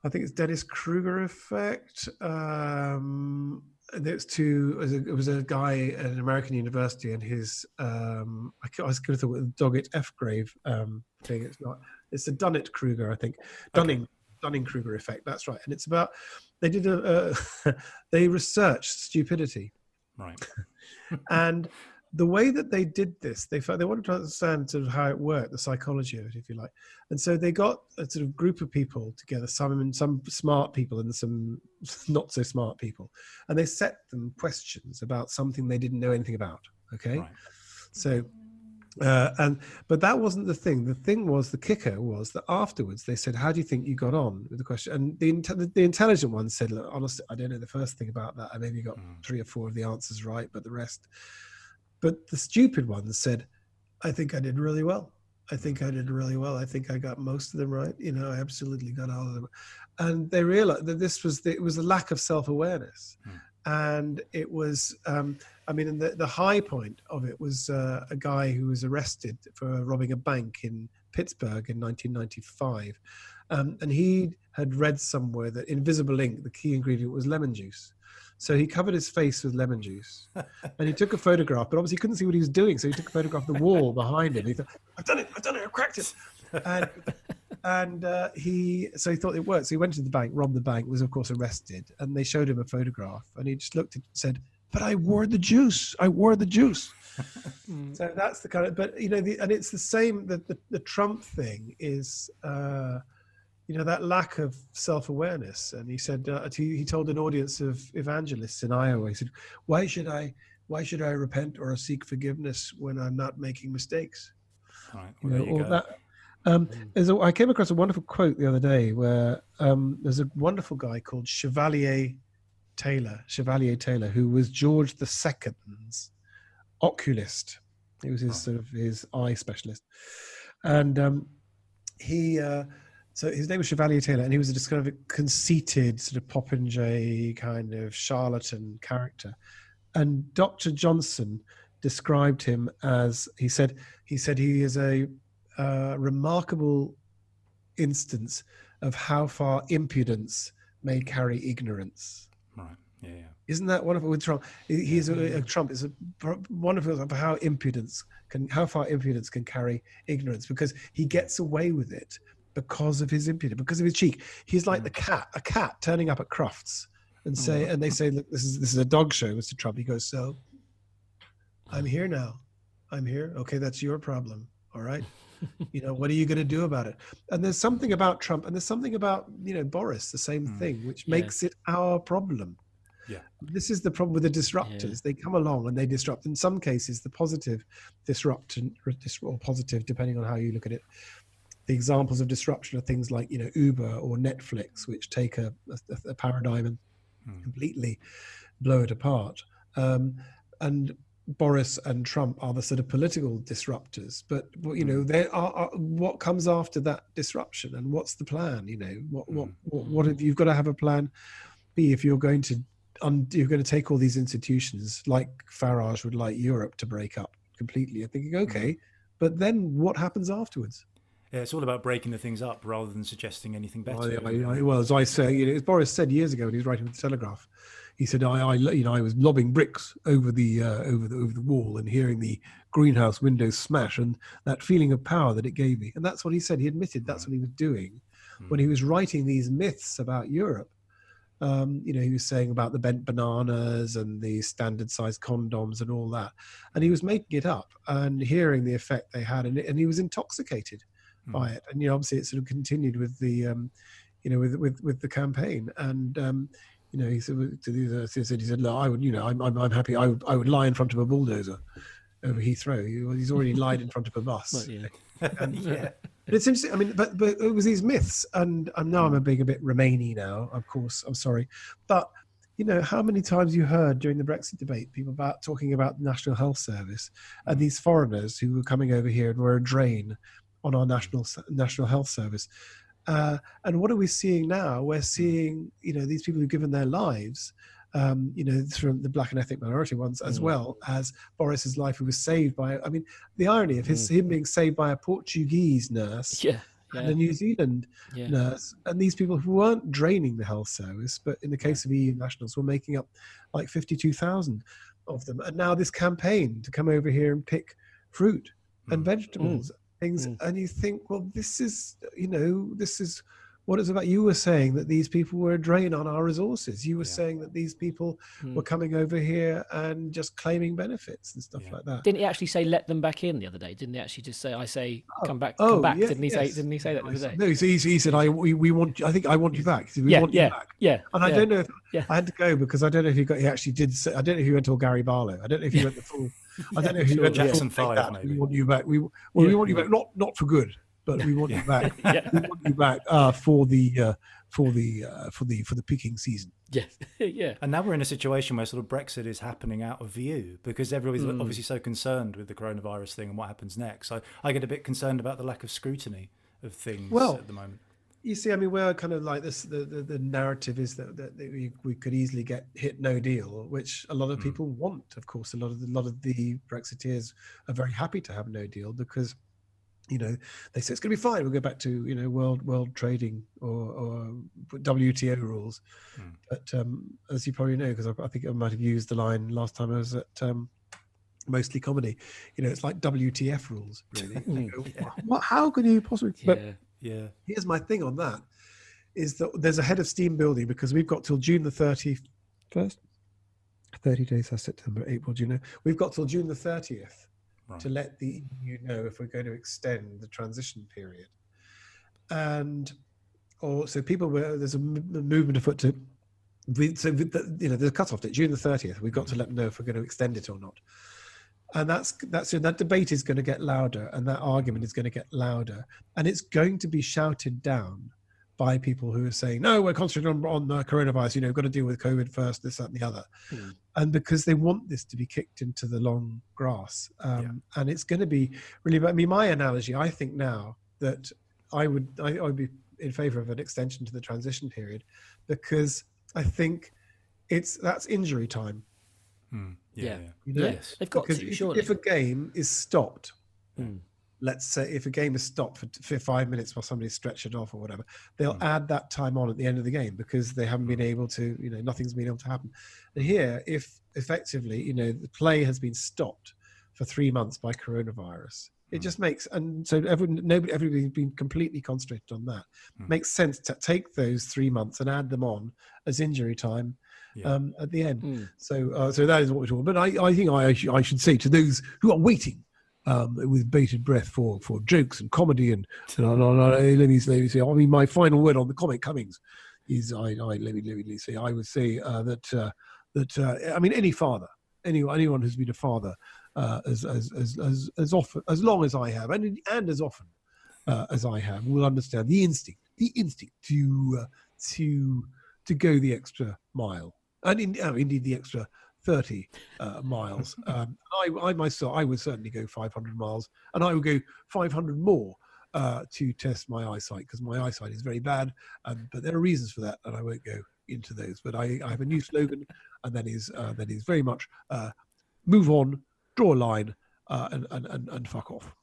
I think it's Dennis Kruger effect. It was a guy at an American university, and his. I was going to with Doggett Ephgrave thing. It's not. It's the Dunning-Kruger, I think. Dunning-Kruger effect. That's right. And it's about. They did they researched stupidity, right? And the way that they did this, they wanted to understand sort of how it worked, the psychology of it, if you like. And so they got a sort of group of people together, some smart people and some not so smart people, and they set them questions about something they didn't know anything about. Okay, right. So. But that wasn't the thing. The thing was, the kicker was that afterwards they said, how do you think you got on with the question? And the intelligent one said, look, honestly, I don't know the first thing about that. I maybe got 3 or 4 of the answers right, but the rest. But the stupid one said, I think I did really well. I think I got most of them right. I absolutely got all of them. And they realized that it was a lack of self-awareness. And it was, the high point of it was a guy who was arrested for robbing a bank in Pittsburgh in 1995. And he had read somewhere that invisible ink, the key ingredient was lemon juice. So he covered his face with lemon juice and he took a photograph, but obviously he couldn't see what he was doing. So he took a photograph of the wall behind him. He thought, I've done it, I've cracked it. And he thought it worked. So he went to the bank, robbed the bank, was of course arrested, and they showed him a photograph, and he just looked at it and said, "But I wore the juice. So that's the kind of. But and it's the same. The Trump thing is, that lack of self-awareness. And he said he told an audience of evangelists in Iowa. He said, "Why should I repent or seek forgiveness when I'm not making mistakes?" Right. Well, there you go. That. I came across a wonderful quote the other day where there's a wonderful guy called Chevalier Taylor, who was George II's oculist. He was his eye specialist, and so his name was Chevalier Taylor, and he was a kind of a conceited sort of popinjay kind of charlatan character. And Dr. Johnson described him as he said he is a remarkable instance of how far impudence may carry ignorance. Right. Yeah. Isn't that wonderful with Trump? Trump is a wonderful of how far impudence can carry ignorance, because he gets away with it because of his impudence, because of his cheek. He's like a cat turning up at Crufts and they say, look, this is a dog show, Mr. Trump. He goes, so I'm here now. I'm here. Okay, that's your problem. All right. What are you going to do about it? And there's something about Trump, and there's something about Boris, the same thing, which makes it our problem. Yeah. This is the problem with the disruptors. They come along and they disrupt. In some cases, the positive disruption, or positive, depending on how you look at it. The examples of disruption are things like, Uber or Netflix, which take a paradigm and completely blow it apart. And Boris and Trump are the sort of political disruptors. But there are what comes after that disruption, and what's the plan? What if you've got to have a plan B if you're going to take all these institutions like Farage would like Europe to break up completely. I'm thinking, okay, but then what happens afterwards? Yeah, it's all about breaking the things up rather than suggesting anything better. Well, as I say, as Boris said years ago when he was writing with the Telegraph, he said, I was lobbing bricks over the wall and hearing the greenhouse windows smash, and that feeling of power that it gave me. And that's what he said. He admitted that's what he was doing when he was writing these myths about Europe. He was saying about the bent bananas and the standard sized condoms and all that, and he was making it up and hearing the effect they had, and he was intoxicated by it. And obviously it sort of continued with the with the campaign. And he said, look, I would, I'm happy. I would lie in front of a bulldozer over Heathrow. He's already lied in front of a bus. Yeah. But it's interesting. I mean, but it was these myths, and I'm being a bit Remainy now. Of course, I'm sorry, but how many times you heard during the Brexit debate people talking about the National Health Service and these foreigners who were coming over here and were a drain on our National Health Service. And what are we seeing now? We're seeing these people who've given their lives. From the black and ethnic minority ones, as well as Boris's life, who was saved by, the irony of him being saved by a Portuguese nurse and a New Zealand nurse, and these people who weren't draining the health service, but in the case of EU nationals, were making up like 52,000 of them. And now this campaign to come over here and pick fruit and vegetables, things, and you think, well, this is what it's about. You were saying that these people were a drain on our resources. You were saying that these people were coming over here and just claiming benefits and stuff like that. Didn't he actually say let them back in the other day? Didn't he actually just say, come back? Yeah, Didn't he say that the other day? No, he said, I want you back. We want you back. Yeah. And I don't know if I had to go because I don't know if he actually did say, I don't know if he went all Gary Barlow. I don't know if he went the full, I don't know if he went Jackson 5 maybe. We want you back. We want you back, not for good, but we want you back. We want you back for the picking season. Yes, yeah. And now we're in a situation where sort of Brexit is happening out of view because everybody's obviously so concerned with the coronavirus thing and what happens next. So I get a bit concerned about the lack of scrutiny of things at the moment. You see, we're kind of like this. The narrative is that we could easily get hit no deal, which a lot of people want. Of course, a lot of the Brexiteers are very happy to have no deal because they say it's going to be fine. We'll go back to world trading or WTO rules. But as you probably know, because I think I might have used the line last time I was at Mostly Comedy. It's like WTF rules, really. What? How can you possibly? Yeah. Here's my thing on that: is that there's a head of steam building because we've got till June the 31st. 30 days. That's September, April, June. We've got till June the 30th. Right. To let the EU know if we're going to extend the transition period, so there's a movement afoot to. So the cut-off date, June the 30th. We've got to let them know if we're going to extend it or not, and that debate is going to get louder, and that argument is going to get louder, and it's going to be shouted down by people who are saying, no, we're concentrating on the coronavirus, we've got to deal with COVID first, this, that, and the other. And because they want this to be kicked into the long grass. And it's going to be really, my analogy, I think now that I would be in favor of an extension to the transition period because I think that's injury time. Yes. They've got to, surely. If a game is stopped, let's say if a game is stopped for 5 minutes while somebody's stretched it off or whatever, they'll add that time on at the end of the game because they haven't been able to, nothing's been able to happen. And here, if effectively, the play has been stopped for 3 months by coronavirus, it just makes, and so everybody's been completely concentrated on that. Makes sense to take those 3 months and add them on as injury time at the end. So that is what we're talking about. But I think I should say to those who are waiting with bated breath for jokes and comedy and let me say, my final word on the comic Cummings. is let me say, I would say that I mean, any father, anyone who's been a father as often, as long as I have, and as often as I have, will understand the instinct to go the extra mile, and indeed the extra 30 miles. I myself, I would certainly go 500 miles, and I would go 500 more to test my eyesight, because my eyesight is very bad. But there are reasons for that, and I won't go into those. But I have a new slogan, and that is very much move on, draw a line, and fuck off.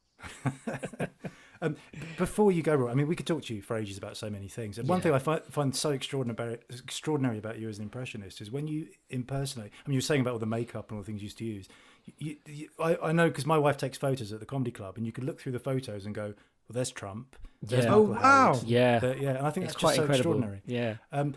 Before you go, Rory, I mean, we could talk to you for ages about so many things. And one thing I find so extraordinary about you as an impressionist is when you impersonate. I mean, you were saying about all the makeup and all the things you used to use. I know, because my wife takes photos at the comedy club, and you could look through the photos and go, well, there's Trump. There's Oh, wow. Yeah. And I think It's that's quite just so incredible. extraordinary. Yeah.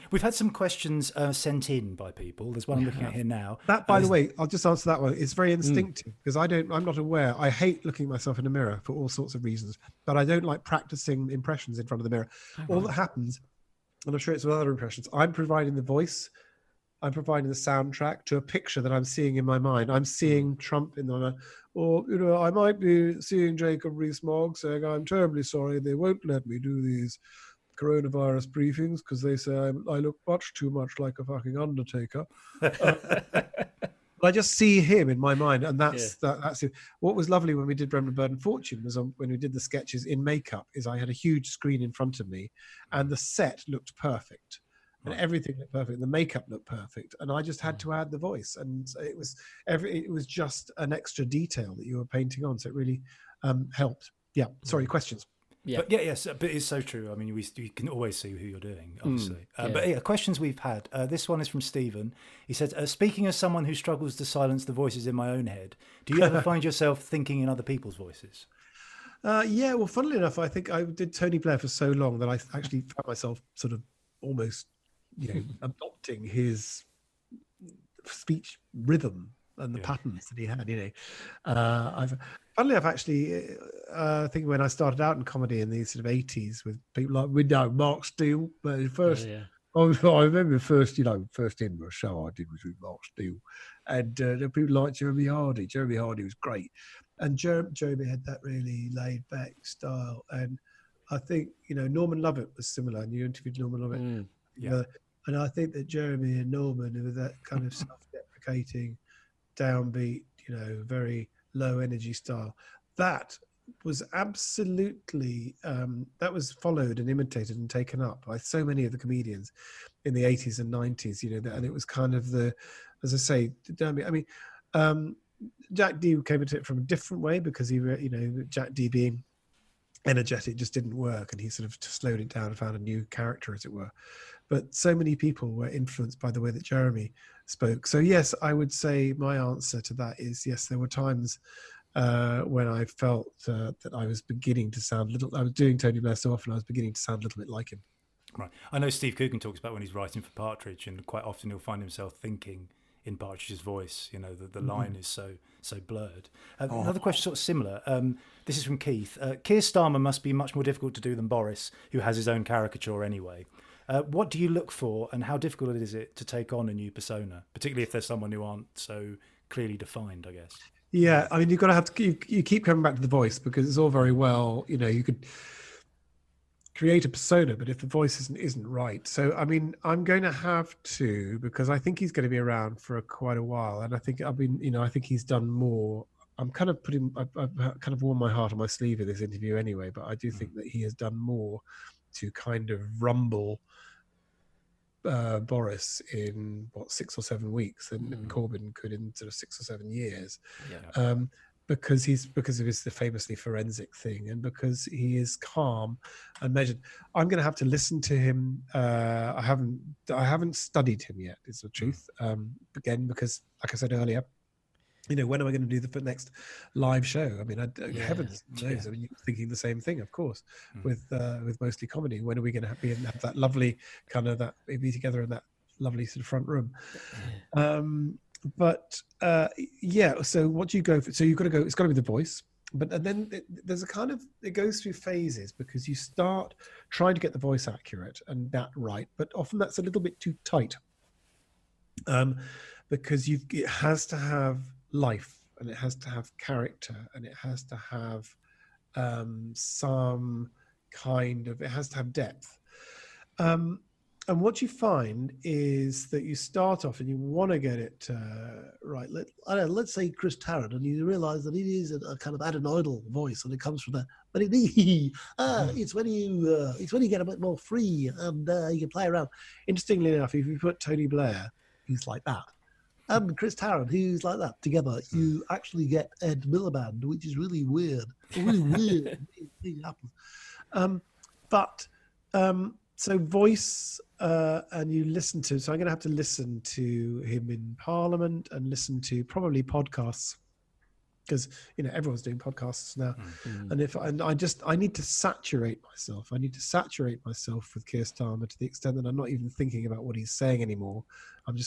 We've had some questions sent in by people. There's one I'm looking at here now. That, by the way, I'll just answer that one. It's very instinctive, because I'm not aware. I hate looking at myself in a mirror for all sorts of reasons, but I don't like practicing impressions in front of the mirror. All that happens, and I'm sure it's with other impressions, I'm providing the voice, I'm providing the soundtrack to a picture that I'm seeing in my mind. I'm seeing Trump in the, or, I might be seeing Jacob Rees-Mogg saying, I'm terribly sorry, they won't let me do these coronavirus briefings because they say I look much too much like a fucking undertaker. I just see him in my mind, and that's it. What was lovely when we did Bremner, Bird and Fortune was when we did the sketches in makeup, is I had a huge screen in front of me, and the set looked perfect, and everything looked perfect. The makeup looked perfect, and I just had to add the voice, and it was just an extra detail that you were painting on, so it really helped. Yeah, sorry, questions. Yeah. But but it's so true. I mean, you can always see who you're doing, obviously. But questions we've had. This one is from Stephen. He says, speaking as someone who struggles to silence the voices in my own head, do you ever find yourself thinking in other people's voices? Well, funnily enough, I think I did Tony Blair for so long that I actually found myself sort of almost, adopting his speech rhythm and the patterns that he had. Funnily enough, actually, I think when I started out in comedy in the sort of 80s with people like Mark Steele, but first, I remember first in show I did was with Mark Steele, and people like Jeremy Hardy. Jeremy Hardy was great, and Jeremy had that really laid back style, and I think Norman Lovett was similar, and you interviewed Norman Lovett, and I think that Jeremy and Norman, with that kind of self-deprecating, downbeat, very low energy style, that was absolutely that was followed and imitated and taken up by so many of the comedians in the 80s and 90s, and it was kind of as I say, I mean, Jack D came at it from a different way, because Jack D being energetic just didn't work, and he sort of slowed it down and found a new character, as it were. But so many people were influenced by the way that Jeremy spoke. So yes, I would say my answer to that is yes, there were times when I felt that I was beginning to sound I was doing Tony Blair so often, I was beginning to sound a little bit like him. Right. I know Steve Coogan talks about when he's writing for Partridge, and quite often he'll find himself thinking in Partridge's voice. The line is so blurred. Another question sort of similar. This is from Keith. Keir Starmer must be much more difficult to do than Boris, who has his own caricature anyway. What do you look for, and how difficult is it to take on a new persona, particularly if there's someone who aren't so clearly defined, I guess? Yeah, I mean, you've got to have to. You keep coming back to the voice, because it's all very well, you could create a persona, but if the voice isn't right, so I mean, I'm going to have to, because I think he's going to be around for quite a while, and I think I think he's done more. I'm kind of I've kind of worn my heart on my sleeve in this interview anyway, but I do think that he has done more to kind of rumble Boris in 6 or 7 weeks than Corbyn could in sort of 6 or 7 years, because of his famously forensic thing, and because he is calm and measured. I'm going to have to listen to him. I haven't studied him yet, is the truth. Again, because like I said earlier, when am I going to do the next live show? I mean, heavens knows. I mean, you're thinking the same thing, of course, with Mostly Comedy. When are we going to have that lovely kind of that be together in that lovely sort of front room? So what do you go for? So you've got to go. It's got to be the voice. But and then there's a kind of, it goes through phases, because you start trying to get the voice accurate and that right, but often that's a little bit too tight, because it has to have life, and it has to have character, and it has to have some kind of, it has to have depth. And what you find is that you start off and you want to get it right. Let's say Chris Tarrant, and you realise that it is a kind of adenoidal voice, and it comes from that. But it's when you get a bit more free and you can play around. Interestingly enough, if you put Tony Blair, who's like that, and Chris Tarrant, who's like that, together, you actually get Ed Miliband, which is really weird. Really weird thing happens. So voice, and you listen to, so I'm going to have to listen to him in Parliament and listen to probably podcasts, because, everyone's doing podcasts now. I need to saturate myself. I need to saturate myself with Keir Starmer to the extent that I'm not even thinking about what he's saying anymore. I'm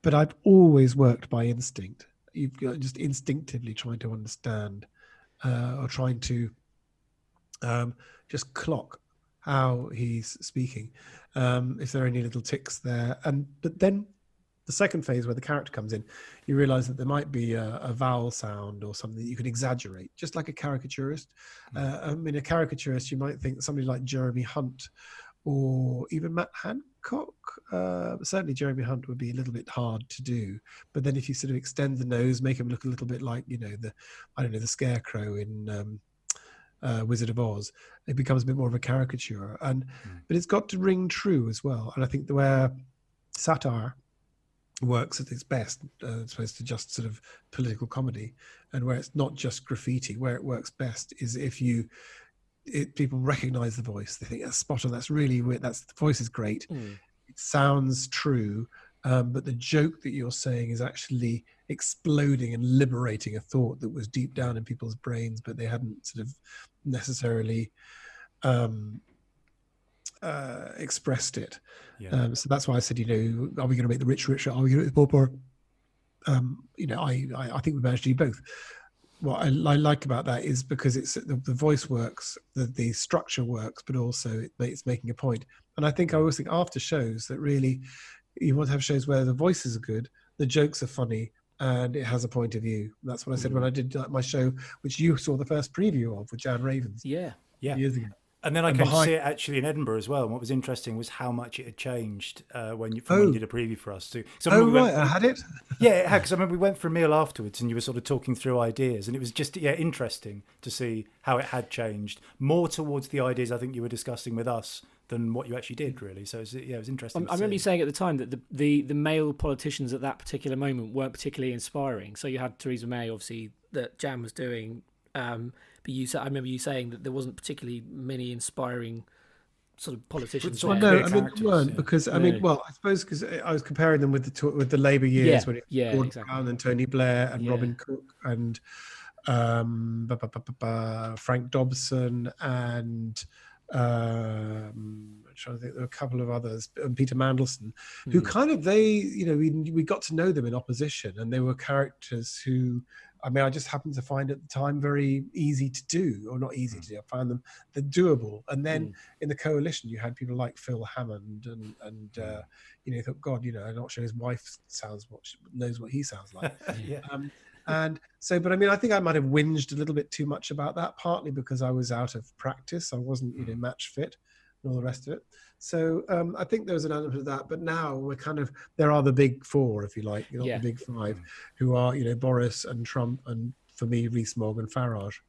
but I've always worked by instinct. You've got just instinctively trying to understand, or trying to just clock how he's speaking, if there are any little ticks there. But then the second phase, where the character comes in, you realize that there might be a vowel sound or something that you can exaggerate, just like a caricaturist. A caricaturist, you might think somebody like Jeremy Hunt or even Matt Hancock. Certainly Jeremy Hunt would be a little bit hard to do. But then if you sort of extend the nose, make him look a little bit like, the Scarecrow in Wizard of Oz, it becomes a bit more of a caricature. But it's got to ring true as well. And I think where satire works at its best, as opposed to just sort of political comedy, and where it's not just graffiti, where it works best is if people recognize the voice. They think, that's spot on, that's really weird, the voice is great, it sounds true, but the joke that you're saying is actually exploding and liberating a thought that was deep down in people's brains, but they hadn't sort of necessarily expressed it. So that's why I said, are we going to make the rich richer? Are we going to make the poor poorer? I think we managed to do both. What I like about that is because it's the voice works, the structure works, but also it's making a point. And I always think after shows that really you want to have shows where the voices are good, the jokes are funny, and it has a point of view. That's what I said when I did my show, which you saw the first preview of with Jan Ravens. Yeah. Years ago. And then I came to see it actually in Edinburgh as well. And what was interesting was how much it had changed when you did a preview for us too. So I had it? Yeah, it had, because I remember we went for a meal afterwards and you were sort of talking through ideas, and it was just interesting to see how it had changed more towards the ideas I think you were discussing with us than what you actually did, really. So it was interesting. I remember you saying at the time that the male politicians at that particular moment weren't particularly inspiring. So you had Theresa May, obviously, that Jan was doing. But I remember you saying that there wasn't particularly many inspiring sort of politicians. Well, no, there weren't, because I suppose because I was comparing them with the Labour years, when it was Gordon Brown and Tony Blair and Robin Cook and Frank Dobson and I'm trying to think, there were a couple of others, and Peter Mandelson, who kind of we got to know them in opposition, and they were characters who, I just happened to find at the time very easy to do, or not easy to do. I found them they're doable. And then in the coalition, you had people like Phil Hammond, and you thought, God, I'm not sure his wife knows what he sounds like. And so, but I think I might have whinged a little bit too much about that, partly because I was out of practice. I wasn't, match fit and all the rest of it. So I think there was an element of that, but now we're there are the big four, if you like, the big five, who are, Boris and Trump, and for me, Rees-Mogg and Farage.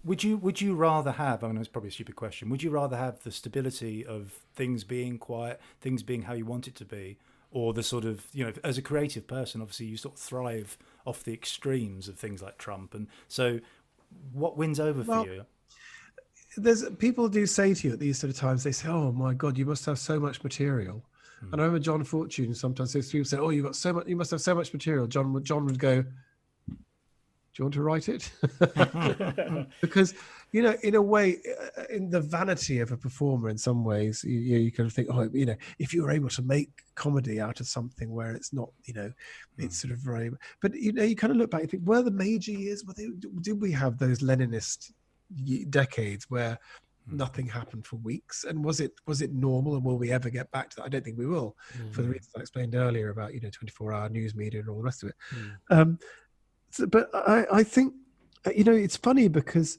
Would you rather have, it's probably a stupid question, would you rather have the stability of things being quiet, things being how you want it to be, or the sort of, as a creative person, obviously you sort of thrive off the extremes of things like Trump, and so what wins over for you? There's people do say to you at these sort of times, they say, "Oh my God, you must have so much material." And I remember John Fortune sometimes says, people say, "Oh, you must have so much material." John would go, you want to write it? Because, in a way, in the vanity of a performer, in some ways, you kind of think, if you were able to make comedy out of something where it's not, it's sort of very, but, you kind of look back and think, were the major years, did we have those Leninist decades where nothing happened for weeks? And was it normal, and will we ever get back to that? I don't think we will, for the reasons I explained earlier about 24-hour news media and all the rest of it. But I think it's funny because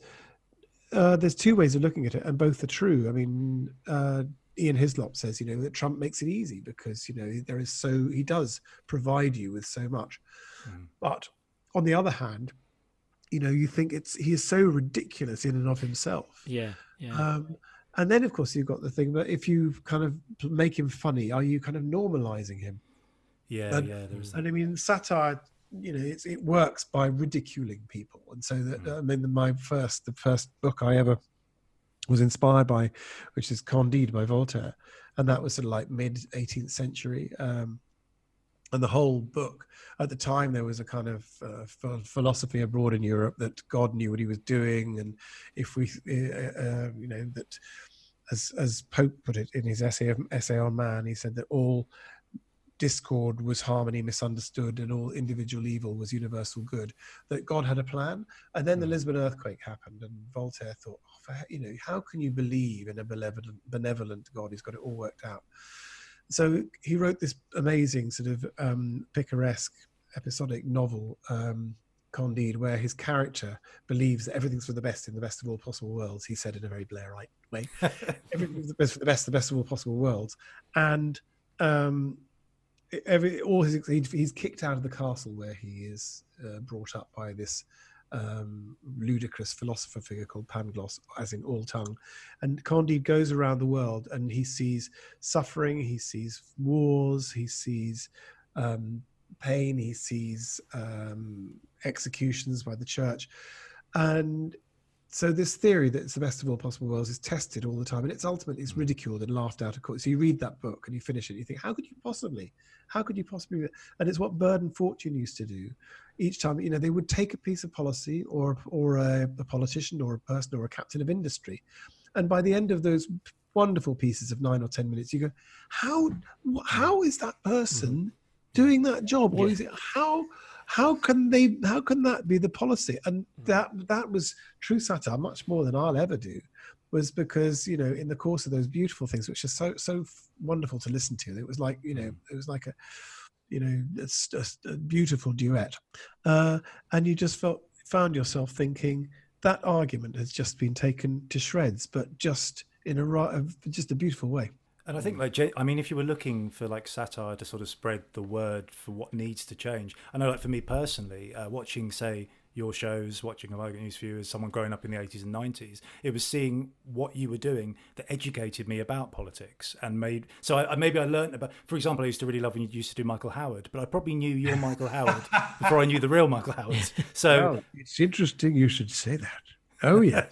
there's two ways of looking at it, and both are true. I mean, Ian Hislop says that Trump makes it easy because he does provide you with so much. But on the other hand, you think he is so ridiculous in and of himself. Yeah. And then, of course, you've got the thing that if you kind of make him funny, are you kind of normalizing him? Yeah, there's that. And I mean, satire, it works by ridiculing people. And so that, the first book I ever was inspired by, which is Candide by Voltaire. And that was sort of like mid 18th century. And the whole book, at the time, there was a kind of philosophy abroad in Europe that God knew what he was doing. And if we, that as Pope put it in his essay on Man, he said that all discord was harmony misunderstood and all individual evil was universal good, that God had a plan. And then the Lisbon earthquake happened, and Voltaire thought, how can you believe in a benevolent God who's got it all worked out? So he wrote this amazing sort of picaresque episodic novel, Candide, where his character believes that everything's for the best in the best of all possible worlds. He said in a very Blairite way, everything's for the best of all possible worlds. And he's kicked out of the castle where he is brought up by this ludicrous philosopher figure called Pangloss, as in all tongue. And Candide goes around the world and he sees suffering, he sees wars, he sees pain, he sees executions by the church. And so this theory that it's the best of all possible worlds is tested all the time, and it's ultimately it's ridiculed and laughed out of court. So you read that book and you finish it and you think, how could you possibly? And it's what Bird and Fortune used to do. Each time, they would take a piece of policy or a politician or a person or a captain of industry, and by the end of those wonderful pieces of 9 or 10 minutes, you go, how is that person doing that job? Or is it how can that be the policy? And that was true satire, much more than I'll ever do, was because in the course of those beautiful things, which are so wonderful to listen to, it was like it was like a beautiful duet, and you just found yourself thinking that argument has just been taken to shreds, but just in a beautiful way. And I think, if you were looking for satire to sort of spread the word for what needs to change, I know, for me personally, watching, say, your shows, watching American News for You as someone growing up in the 80s and 90s, it was seeing what you were doing that educated me about politics and made. So I learned about, for example, I used to really love when you used to do Michael Howard, but I probably knew your Michael Howard before I knew the real Michael Howard. So it's interesting you should say that. Oh, yeah.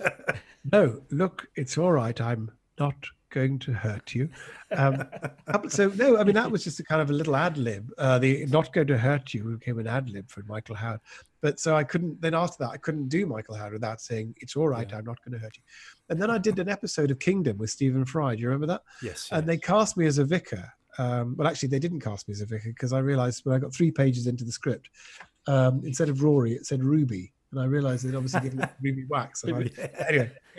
No, look, it's all right. I'm not going to hurt you. That was just a kind of a little ad lib. The not going to hurt you became an ad lib for Michael Howard. But so I couldn't, then after that, I couldn't do Michael Howard without saying, it's all right, I'm not going to hurt you. And then I did an episode of Kingdom with Stephen Fry. Do you remember that? Yes. And they cast me as a vicar. Well, actually, they didn't cast me as a vicar because I realized when I got 3 pages into the script, instead of Rory, it said Ruby. And I realized they'd obviously given it Ruby Wax. Anyway,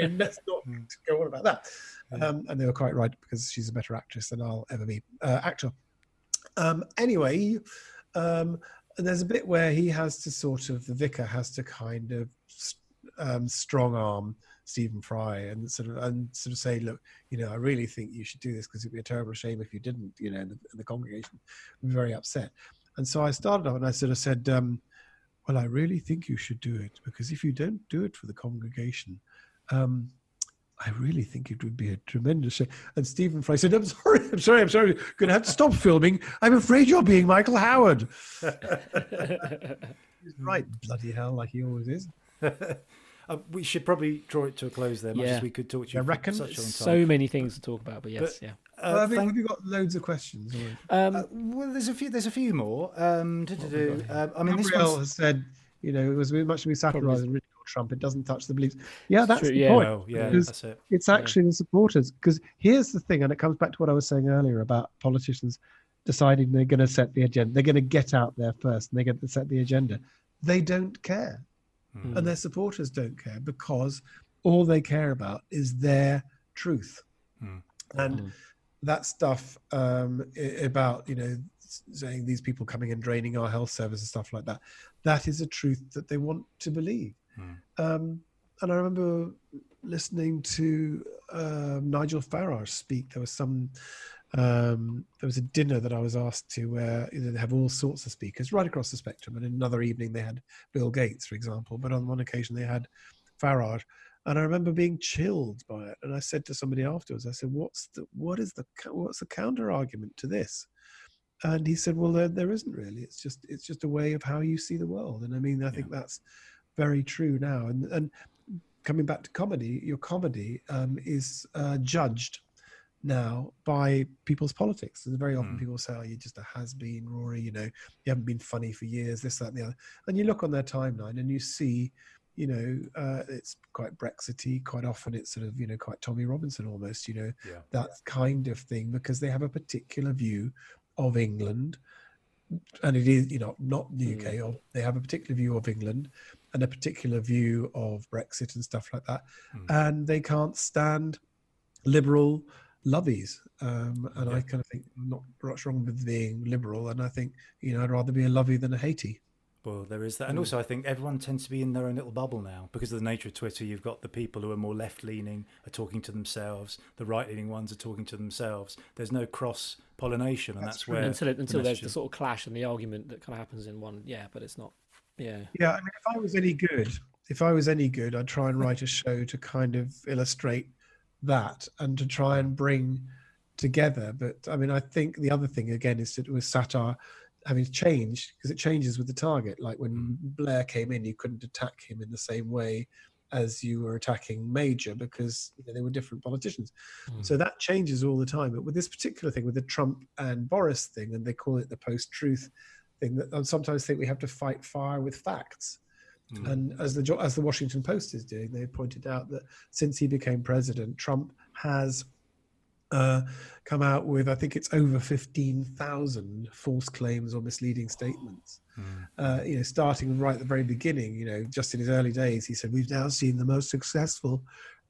and let's not go on about that. And they were quite right because she's a better actress than I'll ever be actor. And there's a bit where he has to the vicar has to kind of strong arm Stephen Fry and sort of say, look, I really think you should do this because it'd be a terrible shame if you didn't, and the congregation would be very upset. And so I started off and I sort of said, well, I really think you should do it because if you don't do it for the congregation, I really think it would be a tremendous shame. And Stephen Fry said, I'm sorry. Going to have to stop filming. I'm afraid you're being Michael Howard. He's right, bloody hell, like he always is. We should probably draw it to a close there, much as we could talk to you for such a long time. So many things to talk about, but yes, have you got loads of questions? Well, there's a few more. This has said, You know, it was much to be satirized and ridicule Trump. It doesn't touch the beliefs. Yeah, It's that's true, the yeah. point. Well, yeah, Because that's it. it's actually the supporters. Because here's the thing, and it comes back to what I was saying earlier about politicians deciding they're going to set the agenda. They're going to get out there first, and they're going to set the agenda. They don't care, and their supporters don't care, because all they care about is their truth. And that stuff about, you know, saying these people coming and draining our health service and stuff like that, that is a truth that they want to believe. And I remember listening to Nigel Farage speak. There was a dinner that I was asked to where, you know, they have all sorts of speakers right across the spectrum. And in another evening they had Bill Gates, for example, but on one occasion they had Farage. And I remember being chilled by it. And I said to somebody afterwards, I said, what's the counter argument to this? And he said, well, there isn't really. It's just a way of how you see the world. And I mean, I think that's very true now. And coming back to comedy, your comedy is judged now by people's politics. And very often people say, oh, you're just a has-been, Rory, you know, you haven't been funny for years, this, that, and the other. And you look on their timeline and you see, you know, it's quite Brexity. Quite often it's sort of, you know, quite Tommy Robinson almost, you know, that kind of thing, because they have a particular view of England. And it is, you know, not the UK, or they have a particular view of England and a particular view of Brexit and stuff like that. And they can't stand liberal lovies. And I kind of think not much wrong with being liberal. And I think, you know, I'd rather be a lovey than a hatey. Well, there is that. And also I think everyone tends to be in their own little bubble now because of the nature of Twitter. You've got the people who are more left-leaning are talking to themselves. The right-leaning ones are talking to themselves. There's no cross-pollination, and that's where... Until there's the sort of clash and the argument that kind of happens in one. Yeah, but it's not... Yeah. Yeah, I mean, if I was any good, I'd try and write a show to kind of illustrate that and to try and bring together. But I mean, I think the other thing, again, is that it was satire having changed, because it changes with the target. Like when Blair came in, you couldn't attack him in the same way as you were attacking Major, because, you know, they were different politicians. So that changes all the time. But with this particular thing, with the Trump and Boris thing, and they call it the post-truth thing, that I sometimes think we have to fight fire with facts. And as the Washington Post is doing, they pointed out that since he became president, Trump has come out with, I think it's over 15,000 false claims or misleading statements. You know, starting right at the very beginning, you know, just in his early days, he said, we've now seen the most successful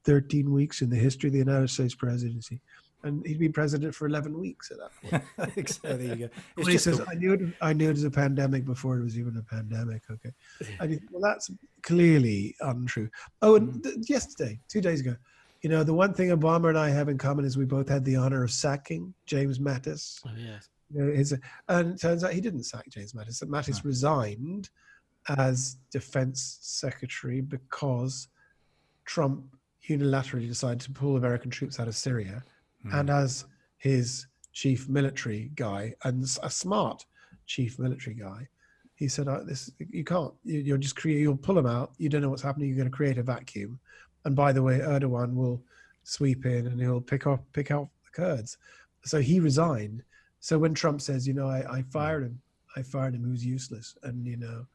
13 weeks in the history of the United States presidency. And he'd been president for 11 weeks at that point. So there you go. He says, I knew it was a pandemic before it was even a pandemic. Okay. And well, that's clearly untrue. Oh, and yesterday, 2 days ago, you know, the one thing Obama and I have in common is we both had the honor of sacking James Mattis. Oh, yes. You know, and it turns out he didn't sack James Mattis. That Mattis resigned as defense secretary because Trump unilaterally decided to pull American troops out of Syria. And as his chief military guy, and a smart chief military guy, he said, you can't, you'll pull them out. You don't know what's happening. You're going to create a vacuum. And by the way, Erdogan will sweep in and he'll pick out the Kurds. So he resigned. So when Trump says, you know, I fired him, he was useless. And, you know,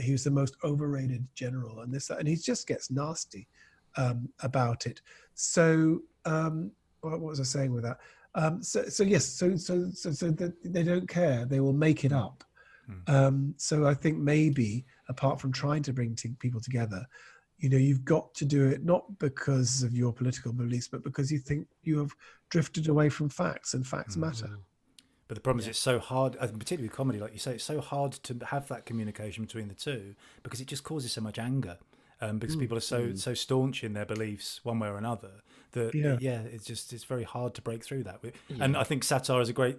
he was the most overrated general and this, and he just gets nasty about it. So, what was I saying with that? So they don't care. They will make it up. So I think maybe apart from trying to bring people together, you know, you've got to do it not because of your political beliefs, but because you think you have drifted away from facts, and facts matter. But the problem is it's so hard, particularly with comedy, like you say, it's so hard to have that communication between the two because it just causes so much anger. Because people are so staunch in their beliefs one way or another that it's very hard to break through that. And I think satire is a great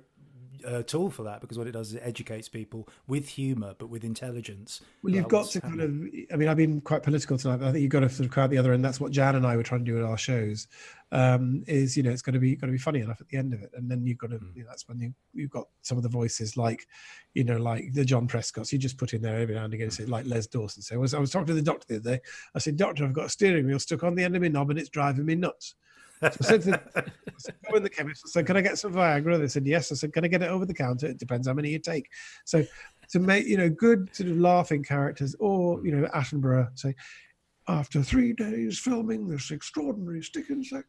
tool for that, because what it does is it educates people with humour but with intelligence. Well, you've got to kind of, I mean, I've been quite political tonight, but I think you've got to sort of come out the other end. That's what Jan and I were trying to do at our shows, is, you know, it's got to be funny enough at the end of it. And then you've got to, you know, that's when you've got some of the voices like, you know, like the John Prescotts, you just put in there every now and again, say, like Les Dawson. So I was talking to the doctor the other day. I said, doctor, I've got a steering wheel stuck on the end of my knob and it's driving me nuts. So I said, go in the chemist. I said, can I get some Viagra? They said, yes. I said, can I get it over the counter? It depends how many you take. So to make, good sort of laughing characters, or, Attenborough say, after 3 days filming this extraordinary stick insect,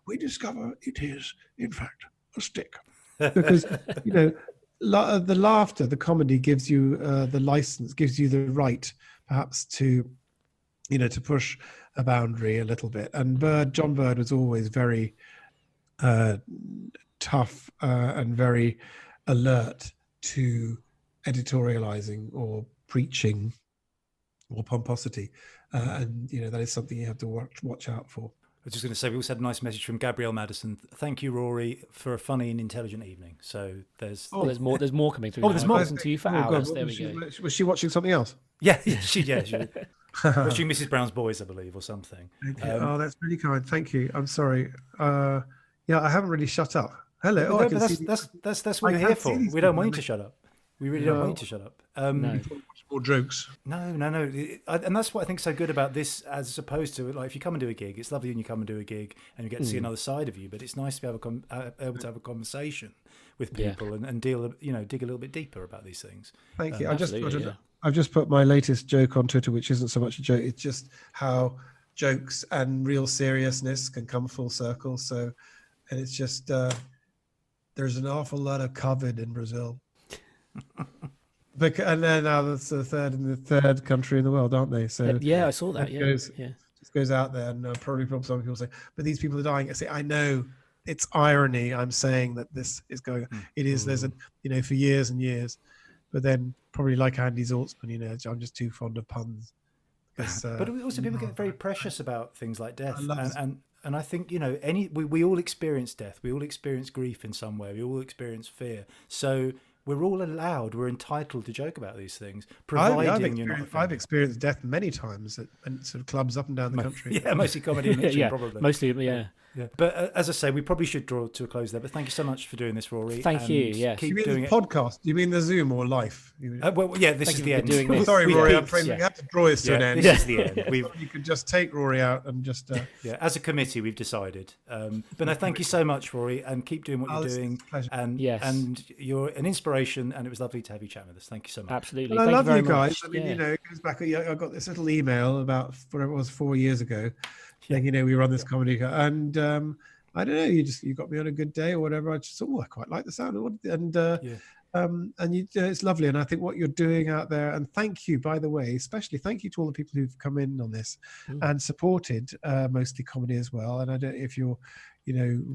we discover it is, in fact, a stick. Because, the laughter, the comedy gives you the license, gives you the right, perhaps, to push a boundary a little bit. And John Bird was always very tough and very alert to editorializing or preaching or pomposity. And, that is something you have to watch out for. I was just going to say, we also had a nice message from Gabrielle Madison. Thank you, Rory, for a funny and intelligent evening. So there's more coming through. There's more. Listen to you for hours. There we go. Was she watching something else? Yeah, she watching Mrs. Brown's Boys, I believe, or something. That's really kind. Thank you. I'm sorry. I haven't really shut up. Hello. That's what we're here for. We don't want you to shut up. We really don't want you to shut up. No. More jokes. No. And that's what I think is so good about this, as opposed to, like, if you come and do a gig, it's lovely when you come and do a gig and you get to see another side of you, but it's nice to be able to have a conversation with people and dig a little bit deeper about these things. Thank you. I've just put my latest joke on Twitter, which isn't so much a joke. It's just how jokes and real seriousness can come full circle. So, and it's just, there's an awful lot of COVID in Brazil. And then now that's the third country in the world, aren't they? So I saw that. Just goes out there, and probably some people say, but these people are dying. I say, I know it's irony. I'm saying that this is going. It is. There's for years and years, but then probably like Andy Zaltzman, I'm just too fond of puns. But also people get very precious about things like death, and I think we all experience death. We all experience grief in some way. We all experience fear. So we're all allowed, we're entitled to joke about these things, providing you're not. I've experienced death many times at sort of clubs up and down the country. Yeah, mostly comedy and fiction, probably. Mostly, yeah. But as I say, we probably should draw to a close there. But thank you so much for doing this, Rory. Thank you. Yeah. Keep doing the podcast. Do you mean the Zoom or life? This is the end. Sorry, Rory. I'm afraid we have to draw this to an end. This is the end. You could just take Rory out and just. As a committee, we've decided. But no, thank you so much, Rory, and keep doing what you're doing. And you're an inspiration, and it was lovely to have you chat with us. Thank you so much. Absolutely. And I love you guys. Much. I mean, it goes back. I got this little email about whatever it was 4 years ago, saying we run this comedy, and I don't know. You got me on a good day or whatever. I just thought, I quite like the sound of it, and it's lovely. And I think what you're doing out there, and thank you, by the way, especially thank you to all the people who've come in on this and supported mostly comedy as well. And I don't know if you're,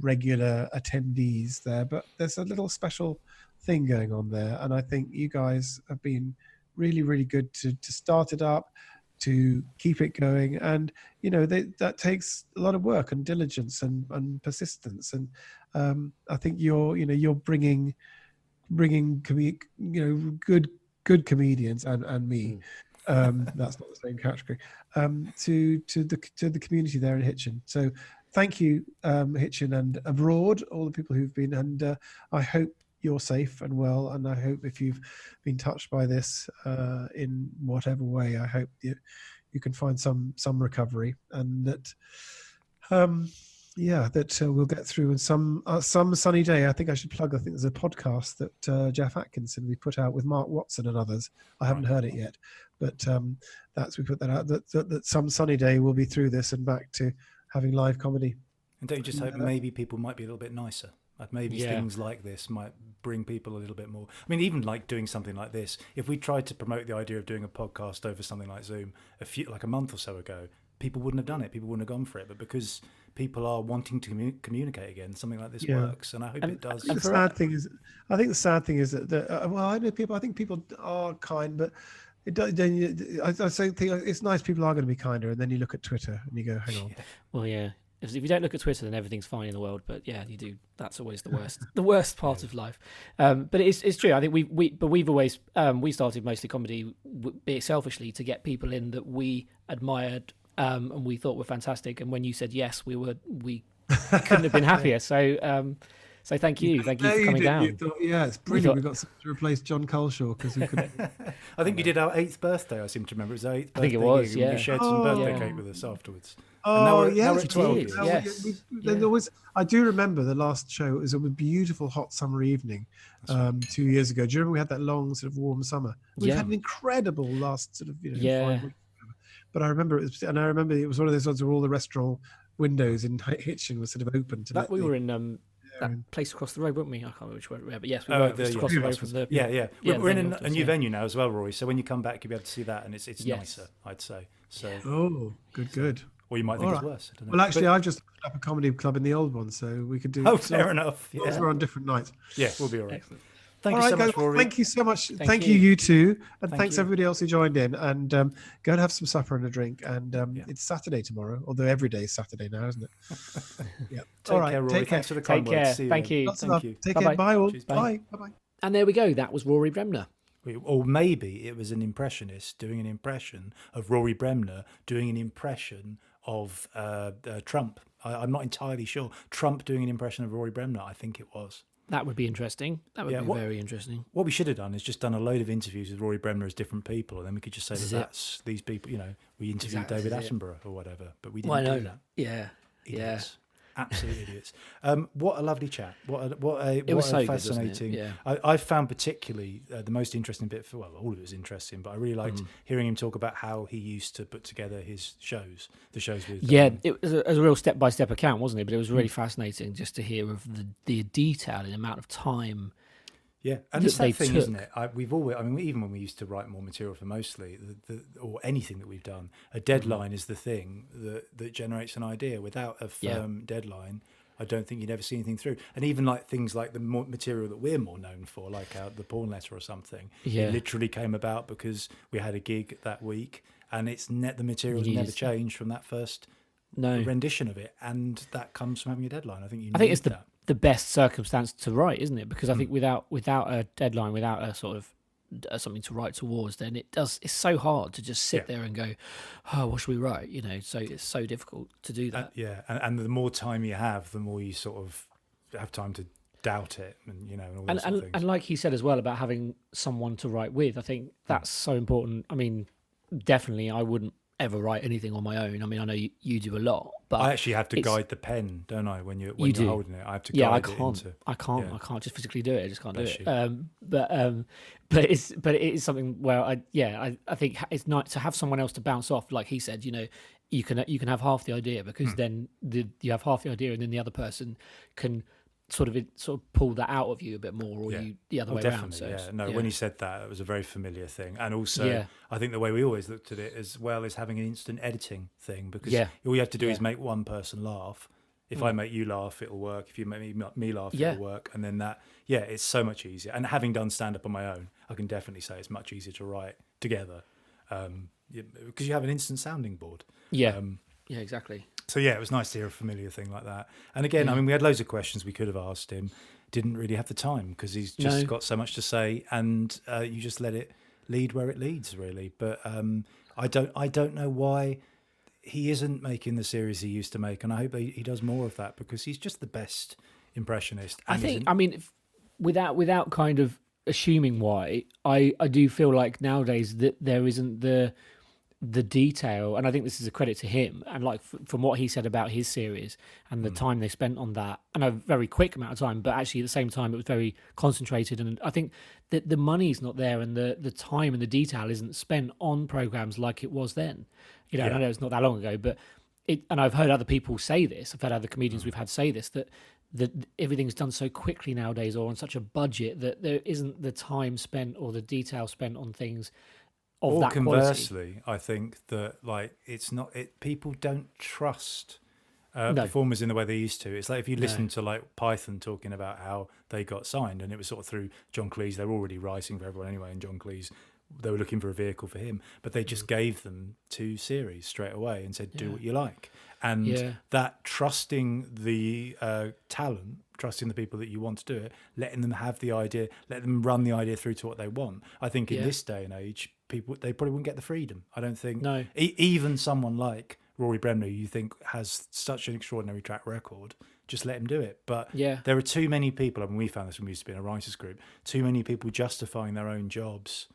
regular attendees there, but there's a little special thing going on there. And I think you guys have been really, really good to start it up, to keep it going, and that takes a lot of work and diligence and persistence. And I think you're bringing good comedians and me. That's not the same category. To the community there in Hitchin. So thank you, Hitchin, and abroad, all the people who've been. And I hope you're safe and well, and I hope if you've been touched by this in whatever way, I hope you can find some recovery, and that we'll get through. And some sunny day, I think I should plug. I think there's a podcast that Jeff Atkinson we put out with Mark Watson and others. I haven't heard it yet, but we put that out. That some sunny day we'll be through this and back to having live comedy. And don't you just hope maybe people might be a little bit nicer. Like maybe things like this might bring people a little bit more. I mean, even like doing something like this, if we tried to promote the idea of doing a podcast over something like Zoom a month or so ago, people wouldn't have done it. People wouldn't have gone for it. But because people are wanting to communicate again, something like this works, and I hope it does. The sad thing is that I know people. I think people are kind, but I think it's nice. People are going to be kinder, and then you look at Twitter and you go, "Hang on." Well, yeah. If you don't look at Twitter, then everything's fine in the world. But yeah, you do. That's always the worst part of life. But it's true. I think we've always we started mostly comedy, be it selfishly, to get people in that we admired and we thought were fantastic. And when you said yes, we couldn't have been happier. So So thank you for coming You down. thought, yeah, it's brilliant. We've got someone to replace John Coleshaw because we couldn't. I think you did our 8th birthday. I seem to remember it was our 8th birthday. I think it was, gig, and yeah. You shared some birthday yeah. cake with us afterwards. Oh, and now we're, yes, now we're at 12 we years. did, yes. Then there was, I do remember the last show. It was a beautiful hot summer evening 2 years ago. Do you remember we had that long sort of warm summer? We've had an incredible last sort of 5 weeks. But I remember it was one of those ones where all the restaurant windows in Hitchin were sort of open to we were in that place across the road, weren't we? I can't remember which one, but yes, we were just across the road from the. We're in a new venue now as well, Rory. So when you come back, you'll be able to see that, and it's nicer, I'd say. So. Oh, good. Or you might think it's worse. I don't know. Well, actually, I've just put up a comedy club in the old one, so we could do. Oh, fair enough. Yeah. We're on different nights. Yeah, we'll be all right. Excellent. Thank you so much, Rory. Thank you so much. Thank you, you two. And thanks you. everybody else who joined in. And go and have some supper and a drink. And it's Saturday tomorrow, although every day is Saturday now, isn't it? Yeah. Take care, Rory. Take care. Thanks for the kind Take care. words. See you Thank then. you. Lots of love. you. Take care. Bye all. Cheers, Bye. Bye. And there we go. That was Rory Bremner. Or maybe it was an impressionist doing an impression of Rory Bremner doing an impression of Trump. I'm not entirely sure. Trump doing an impression of Rory Bremner. I think it was. That would be interesting. That would be very interesting. What we should have done is just done a load of interviews with Rory Bremner as different people, and then we could just say that's these people. We interviewed David Attenborough or whatever, but we didn't do that. Yeah. Idiots. Absolute idiots. What a lovely chat. What a so fascinating. Good, I found particularly the most interesting bit. All of it was interesting, but I really liked hearing him talk about how he used to put together his shows. The shows with it was a real step-by-step account, wasn't it? But it was really fascinating just to hear of the detail and the amount of time. Yeah, and it's that thing, isn't it? We've always, even when we used to write more material for Mostly, or anything that we've done, a deadline is the thing that generates an idea. Without a firm deadline, I don't think you'd ever see anything through. And even like things like the material that we're more known for, like the porn letter or something, it literally came about because we had a gig that week, and the material's never changed from that first rendition of it, and that comes from having a deadline. I think it's the best circumstance to write, isn't it? Because I think without a deadline, without a sort of something to write towards, then it's so hard to just sit there and go, oh, what should we write? So it's so difficult to do that. And the more time you have, the more you sort of have time to doubt it, and all those sort of things. And like he said as well about having someone to write with, I think that's so important. I mean, definitely, I wouldn't ever write anything on my own. I mean, I know you do a lot, but I actually have to guide the pen, don't I? When you're holding it, I have to guide it into. I can't just physically do it. I just can't do it. But it is something where I think it's nice to have someone else to bounce off. Like he said, you can have half the idea, because then you have half the idea, and then the other person can sort of pull that out of you a bit more, or you the other way around. So when he said that, it was a very familiar thing. And also I think the way we always looked at it as well is having an instant editing thing, because all you have to do is make one person laugh. If I make you laugh, it'll work. If you make me laugh, it'll work. And then it's so much easier. And having done stand-up on my own, I can definitely say it's much easier to write together, because you have an instant sounding board. Yeah, exactly. So it was nice to hear a familiar thing like that. And again, we had loads of questions we could have asked him. Didn't really have the time, because he's just got so much to say, and you just let it lead where it leads, really. But I don't know why he isn't making the series he used to make, and I hope he does more of that, because he's just the best impressionist. Without kind of assuming why, I do feel like nowadays that there isn't the detail, and I think this is a credit to him, and like from what he said about his series and the time they spent on that, and a very quick amount of time, but actually at the same time it was very concentrated. And I think that the money's not there, and the time and the detail isn't spent on programs like it was then. I know it's not that long ago, but and I've heard other people say this, I've heard other comedians we've had say this, that everything's done so quickly nowadays, or on such a budget, that there isn't the time spent or the detail spent on things. Or conversely, I think that people don't trust performers in the way they used to. It's like if you listen to like Python talking about how they got signed, and it was sort of through John Cleese. They were already writing for everyone anyway, and John Cleese, they were looking for a vehicle for him, but they just gave them 2 series straight away and said, do what you like. And that trusting the talent, trusting the people that you want to do it, letting them have the idea, let them run the idea through to what they want. I think in this day and age, they probably wouldn't get the freedom. I don't think. Even someone like Rory Bremner, you think has such an extraordinary track record, just let him do it. But Yeah. there are too many people, I mean, we found this when we used to be in a writers group, too many people justifying their own jobs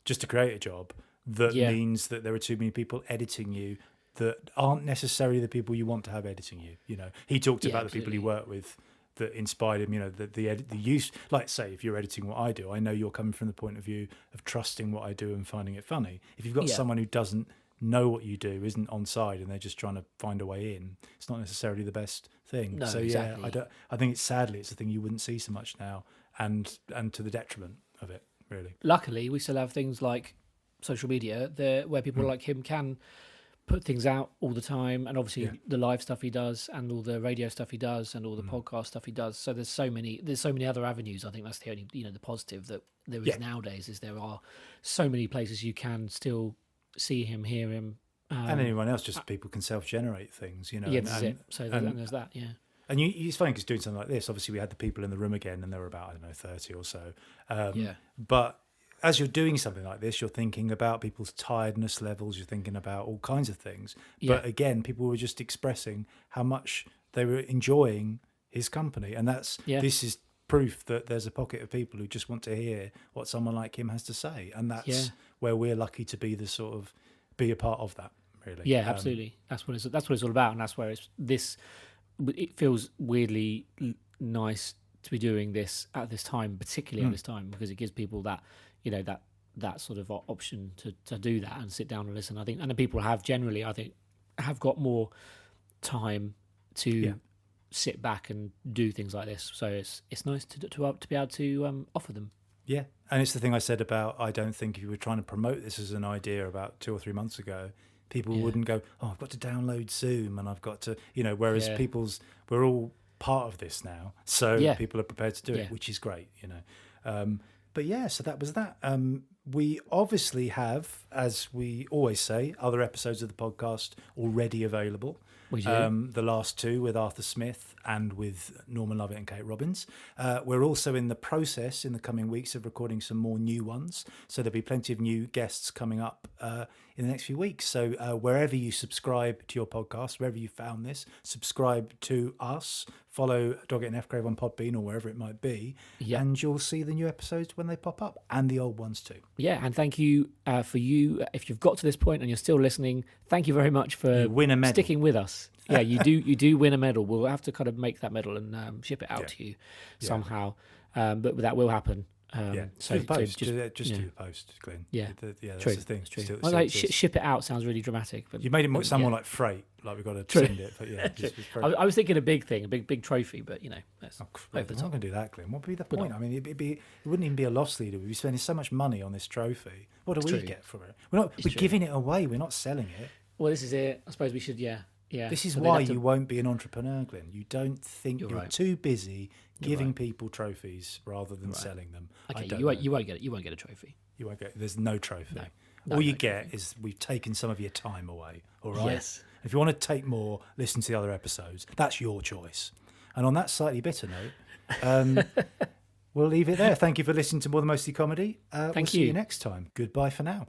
just to create a job. That means that there are too many people editing you that aren't necessarily the people you want to have editing you. You know, he talked about the people he worked with that inspired him. You know, the use. Like, say, if you're editing what I do, I know you're coming from the point of view of trusting what I do and finding it funny. If you've got someone who doesn't know what you do, isn't on side, and they're just trying to find a way in, it's not necessarily the best thing. No, so exactly. I think it's a thing you wouldn't see so much now, and to the detriment of it, really. Luckily, we still have things like social media there where people like him can put things out all the time, and obviously the live stuff he does, and all the radio stuff he does, and all the podcast stuff he does. So there's so many other avenues. I think that's the only the positive that there is nowadays, is there are so many places you can still see him, hear him, and anyone else. Just people can self-generate things, Yeah, that's it. So there's that. Yeah. And it's funny because doing something like this, obviously we had the people in the room again, and there were about, I don't know, 30 or so. But as you're doing something like this, you're thinking about people's tiredness levels, you're thinking about all kinds of things. But again, people were just expressing how much they were enjoying his company. And this is proof that there's a pocket of people who just want to hear what someone like him has to say. And that's where we're lucky to be be a part of that, really. Yeah, absolutely. That's what it's all about. And that's where it feels weirdly nice to be doing this at this time, particularly at this time, because it gives people that, that sort of option to do that and sit down and listen. I think, and the people have got more time to sit back and do things like this. So it's nice to be able to offer them. Yeah, and it's the thing I said about, I don't think if you were trying to promote this as an idea about 2 or 3 months ago, people wouldn't go, oh, I've got to download Zoom and I've got to, whereas we're all part of this now. So people are prepared to do it, which is great, But so that was that. We obviously have, as we always say, other episodes of the podcast already available. We do. The last 2 with Arthur Smith and with Norman Lovett and Kate Robbins. We're also in the process in the coming weeks of recording some more new ones. So there'll be plenty of new guests coming up in the next few weeks. So wherever you subscribe to your podcast, wherever you found this, subscribe to us. Follow Doggett and Ephgrave on Podbean or wherever it might be, and you'll see the new episodes when they pop up, and the old ones too. Yeah, and thank you for you. If you've got to this point and you're still listening, thank you very much for sticking with us. Yeah, you do win a medal. We'll have to kind of make that medal and ship it out to you somehow, but that will happen. So do the post. Do the post, Glyn. Yeah, that's true. the thing. It's true. Ship it out sounds really dramatic, but you made it sound more like freight, like we've got to send it. But I was thinking a big thing, a big trophy, but that's we're not going to do that, Glyn. What would be the point? I mean, it wouldn't even be a loss leader. We'd be spending so much money on this trophy. What do we get from it? We're giving it away. We're not selling it. Well, this is it. I suppose we should. Yeah. This is why you won't be an entrepreneur, Glyn. You don't think you're too busy giving people trophies rather than selling them. Okay, you won't get it. You won't get a trophy. You won't get. There's no trophy. No, all you get is we've taken some of your time away. All right. Yes. If you want to take more, listen to the other episodes. That's your choice. And on that slightly bitter note, we'll leave it there. Thank you for listening to More Than Mostly Comedy. We'll see you next time. Goodbye for now.